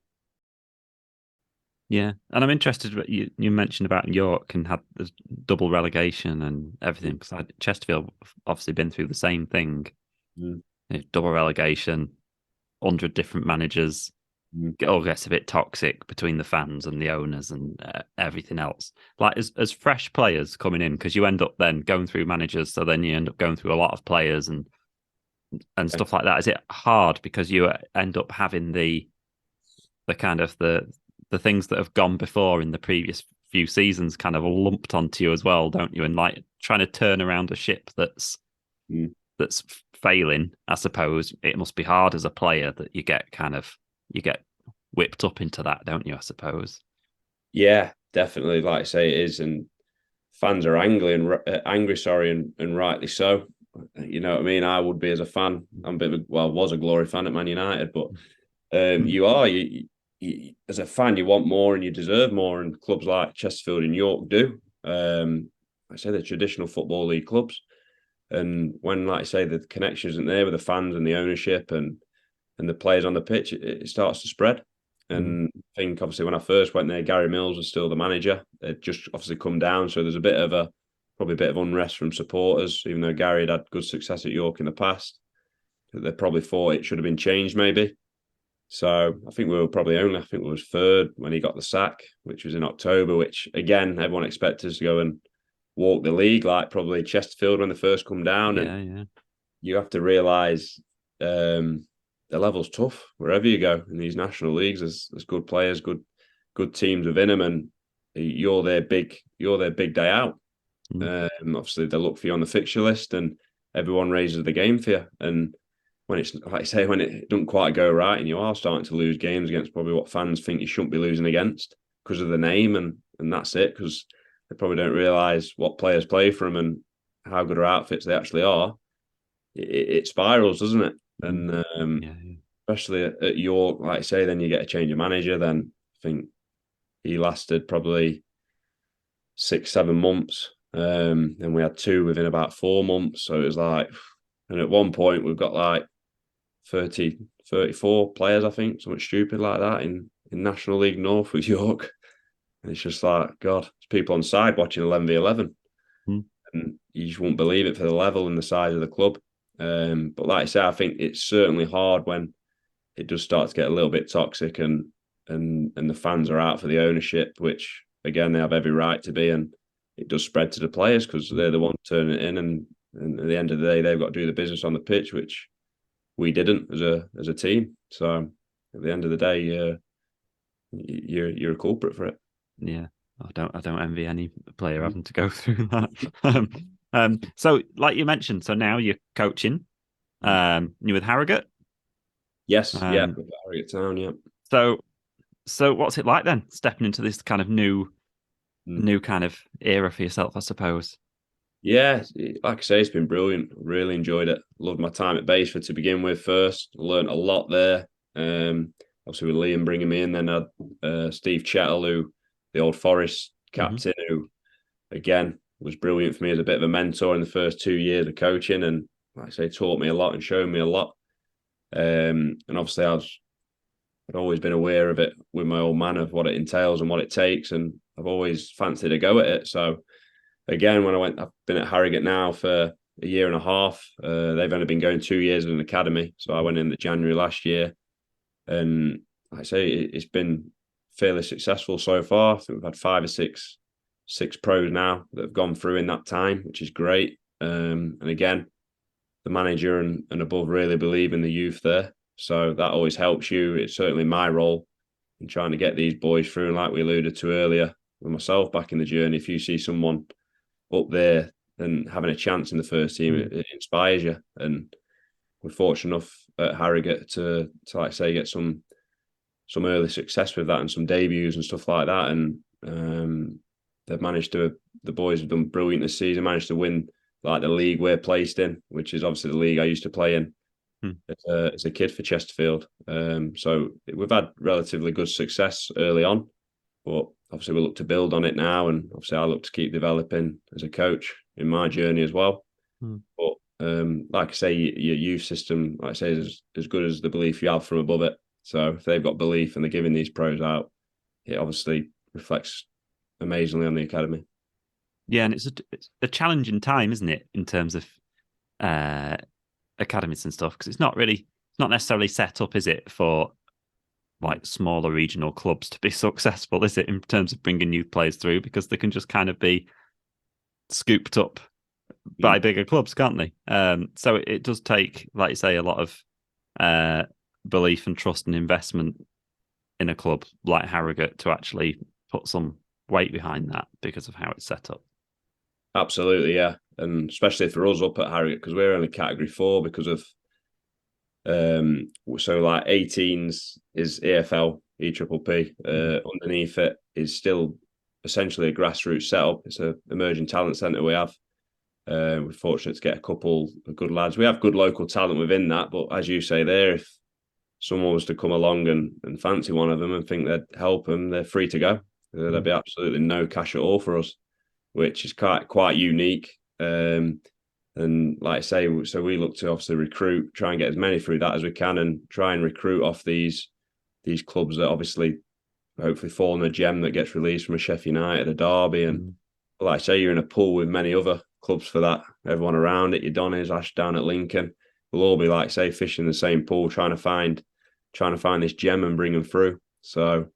Yeah, and I'm interested what you mentioned about York and had this double relegation and everything, because Chesterfield obviously been through the same thing. Double relegation, 100 different managers. It all gets a bit toxic between the fans and the owners and everything else. Like as fresh players coming in, because you end up then going through managers, so then you end up going through a lot of players and stuff like that. Is it hard because you end up having the kind of the things that have gone before in the previous few seasons kind of lumped onto you as well, don't you? And like trying to turn around a ship that's failing, I suppose it must be hard as a player that you get whipped up into that, don't you? I suppose. Yeah, definitely. Like I say, it is, and fans are angry, and rightly so. You know what I mean? I would be as a fan. I'm a bit of was a glory fan at Man United, but you, as a fan, you want more and you deserve more, and clubs like Chesterfield and York do. I say they're traditional football league clubs, and when, like I say, the connection isn't there with the fans and the ownership and the players on the pitch, it starts to spread. And I think obviously when I first went there, Gary Mills was still the manager. They'd just obviously come down, so there's probably a bit of unrest from supporters, even though Gary had good success at York in the past. They probably thought it should have been changed, maybe. So I think we was third when he got the sack, which was in October, which again, everyone expected us to go and walk the league like probably Chesterfield when they first come down. And you have to realise the level's tough wherever you go in these national leagues. There's good players, good teams within them, and you're their big day out. Obviously, they look for you on the fixture list, and everyone raises the game for you. And when it's, like I say, when it doesn't quite go right and you are starting to lose games against probably what fans think you shouldn't be losing against because of the name, and that's it, because they probably don't realise what players play for them and how good our outfits they actually are, it spirals, doesn't it? And especially at York, like I say, then you get a change of manager. Then I think he lasted probably 6-7 months. And we had two within about 4 months. So it was like, and at one point we've got like 34 players, I think, something stupid like that in National League North with York. And it's just like, God, there's people on side watching 11v11. And you just won't believe it for the level and the size of the club. But like I say, I think it's certainly hard when it does start to get a little bit toxic and the fans are out for the ownership, which again, they have every right to be. And it does spread to the players because they're the ones turning it in. And at the end of the day, they've got to do the business on the pitch, which we didn't as a team. So at the end of the day, you're a culprit for it. Yeah, I don't envy any player having to go through that. So, like you mentioned, so now you're coaching. You're with Harrogate. Yes, Harrogate Town. Yeah. So what's it like then, stepping into this kind of new new kind of era for yourself, I suppose. Yeah, like I say, it's been brilliant. Really enjoyed it. Loved my time at Basford to begin with first. Learned a lot there. Obviously with Liam bringing me in, then had Steve Chettle, who the Old Forest captain, who again was brilliant for me as a bit of a mentor in the first 2 years of coaching, and like I say, taught me a lot and showed me a lot. And obviously I'd always been aware of it with my old man of what it entails and what it takes, and I've always fancied a go at it. So again, I've been at Harrogate now for a year and a half. They've only been going 2 years as an academy, so I went in the January last year, and like I say, it's been fairly successful so far. I think we've had 5 or 6 pros now that have gone through in that time, which is great. And again, the manager and above really believe in the youth there, so that always helps you. It's certainly my role in trying to get these boys through, and like we alluded to earlier with myself back in the journey, if you see someone up there and having a chance in the first team, it inspires you. And we're fortunate enough at Harrogate to like say get some early success with that and some debuts and stuff like that. And they've managed to, the boys have done brilliant this season, managed to win like the league we're placed in, which is obviously the league I used to play in as a kid for Chesterfield. So we've had relatively good success early on, but obviously we look to build on it now, and obviously I look to keep developing as a coach in my journey as well. But like I say, your youth system, like I say, is as good as the belief you have from above it. So if they've got belief and they're giving these pros out, it obviously reflects amazingly on the academy. Yeah, and it's a challenging time, isn't it, in terms of academies and stuff, because it's not necessarily set up, is it, for like smaller regional clubs to be successful, is it, in terms of bringing youth players through, because they can just kind of be scooped up by bigger clubs, can't they? So it does take, like you say, a lot of belief and trust and investment in a club like Harrogate to actually put some weight behind that because of how it's set up. Absolutely, yeah. And especially for us up at Harrogate, because we're only category 4 because of so like 18s is EFL, EPPP. Underneath it is still essentially a grassroots setup. It's an emerging talent centre we have. We're fortunate to get a couple of good lads. We have good local talent within that, but as you say there, if someone was to come along and fancy one of them and think they'd help them, they're free to go. There'd be absolutely no cash at all for us, which is quite unique. And like I say, so we look to obviously recruit, try and get as many through that as we can, and try and recruit off these clubs that obviously hopefully fall in a gem that gets released from a Sheffield United, a Derby. And like I say, you're in a pool with many other clubs for that. Everyone around it, your Donners, Ashdown at Lincoln, will all be, like I say, fishing the same pool, trying to find this gem and bring them through. So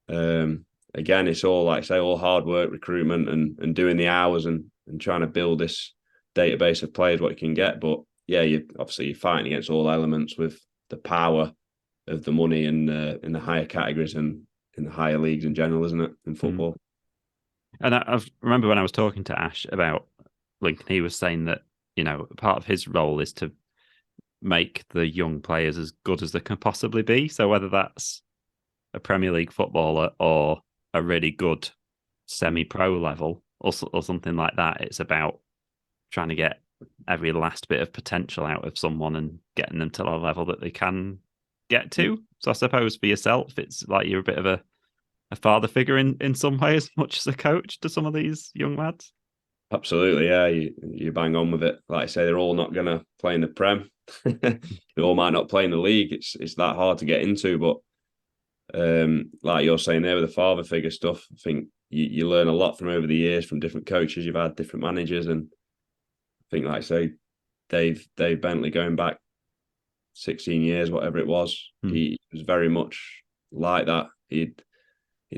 again, it's all, like I say, all hard work, recruitment, and doing the hours and trying to build this database of players what you can get. But yeah, you're fighting against all elements with the power of the money in the higher categories and in the higher leagues in general, isn't it, in football? And I remember when I was talking to Ash about Lincoln, he was saying that, you know, part of his role is to make the young players as good as they can possibly be. So whether that's a Premier League footballer or a really good semi-pro level or something like that, it's about trying to get every last bit of potential out of someone and getting them to a level that they can get to. So I suppose for yourself, it's like you're a bit of a father figure in some way as much as a coach to some of these young lads. Absolutely, yeah. You bang on with it. Like I say, they're all not going to play in the Prem. They all might not play in the league. It's that hard to get into. But like you're saying there with the father figure stuff, I think you learn a lot from over the years from different coaches. You've had different managers, and I think, like I say, Dave Bentley, going back 16 years, whatever it was, he was very much like that. He'd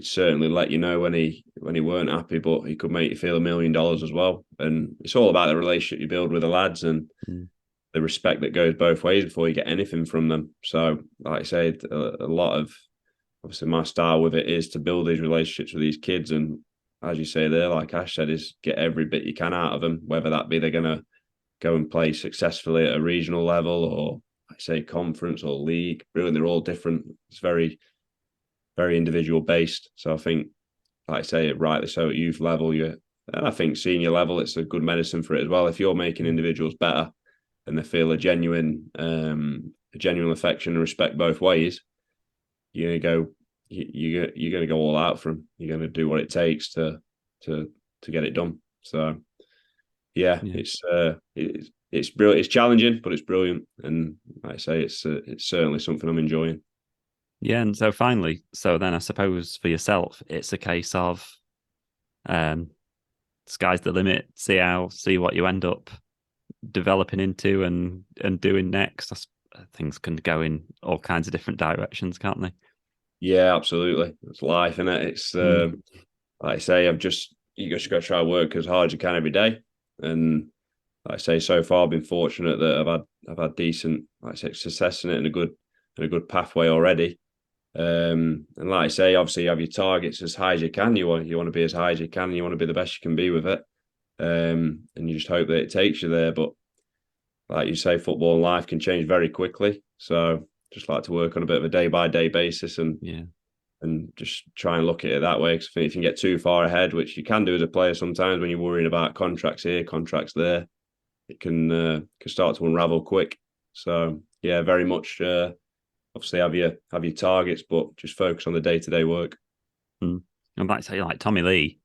certainly let you know when he weren't happy, but he could make you feel $1 million as well. And it's all about the relationship you build with the lads and the respect that goes both ways before you get anything from them. So, like I said, a lot of, obviously, my style with it is to build these relationships with these kids. And as you say there, like Ash said, is get every bit you can out of them, whether that be they're going to go and play successfully at a regional level or, like I say, conference or league. Really, they're all different. It's very, very individual based. So I think like I say, rightly so at youth level, and I think senior level, it's a good medicine for it as well. If you're making individuals better and they feel a genuine affection and respect both ways, you're gonna go all out for them. You're gonna do what it takes to get it done. So yeah. It's brilliant. It's challenging, but it's brilliant, and like I say, it's certainly something I'm enjoying. Yeah, and so finally, then I suppose for yourself, it's a case of sky's the limit. See what you end up developing into and doing next. Things can go in all kinds of different directions, can't they? Yeah, absolutely. It's life, isn't it? It's like I say, you just got to try to work as hard as you can every day, and like I say, so far I've been fortunate that I've had decent, like I say, success in it and a good pathway already. And like I say, obviously you have your targets as high as you can. You want to be as high as you can. And you want to be the best you can be with it. And you just hope that it takes you there. But like you say, football and life can change very quickly. So just like to work on a bit of a day by day basis and just try and look at it that way. Because if you can get too far ahead, which you can do as a player sometimes when you're worrying about contracts here, contracts there, it can start to unravel quick. So yeah, very much. Obviously, have your targets, but just focus on the day-to-day work. And like say, like Tommy Lee,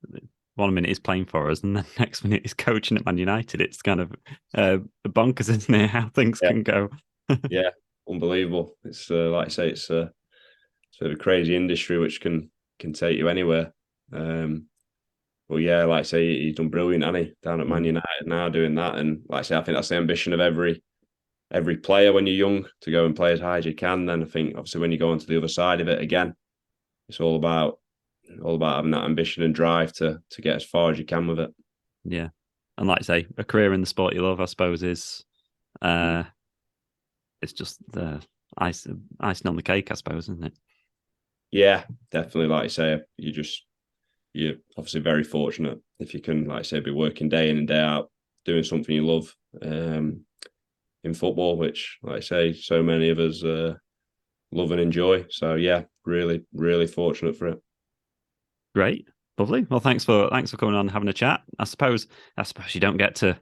1 minute he's playing for us, and the next minute he's coaching at Man United. It's kind of bonkers, isn't it? How things can go. Yeah, unbelievable. It's like I say, it's sort of a crazy industry which can take you anywhere. But yeah, like I say, he's done brilliant, hasn't he? Down at Man United now doing that, and like I say, I think that's the ambition of every player when you're young, to go and play as high as you can. Then I think obviously when you go onto the other side of it again, it's all about having that ambition and drive to get as far as you can with it. Yeah, and like I say, a career in the sport you love, I suppose, is it's just the icing on the cake, I suppose, isn't it? Yeah, definitely. Like I say, you're obviously very fortunate if you can, like I say, be working day in and day out doing something you love. In football, which, like I say, so many of us love and enjoy. So yeah, really, really fortunate for it. Great, lovely. Well, thanks for coming on and having a chat. I suppose you don't get to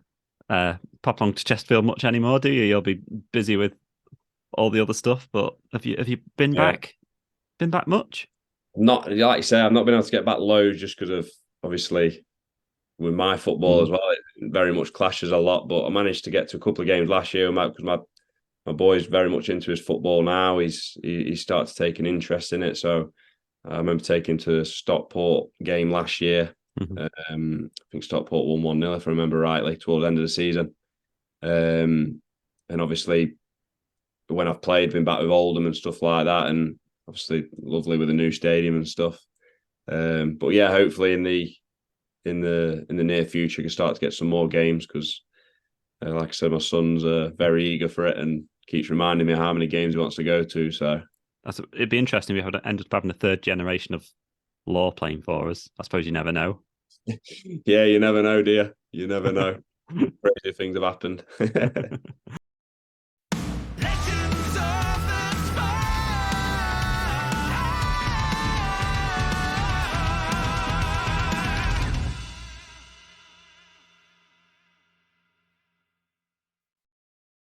pop along to Chesterfield much anymore, do you? You'll be busy with all the other stuff. But have you been back? Been back much? Not, like you say, I've not been able to get back loads just because of, obviously, with my football as well, it very much clashes a lot. But I managed to get to a couple of games last year because my boy's very much into his football now. He's started to take an interest in it. So I remember taking to a Stockport game last year. I think Stockport won 1-0, if I remember rightly, towards the end of the season. And obviously, when I've played, been back with Oldham and stuff like that, and obviously lovely with the new stadium and stuff. But yeah, hopefully in the near future, I can start to get some more games because, like I said, my son's very eager for it and keeps reminding me how many games he wants to go to. So it'd be interesting if we ended up having a third generation of Law playing for us. I suppose you never know. Yeah, you never know, dear. You never know. Crazy things have happened.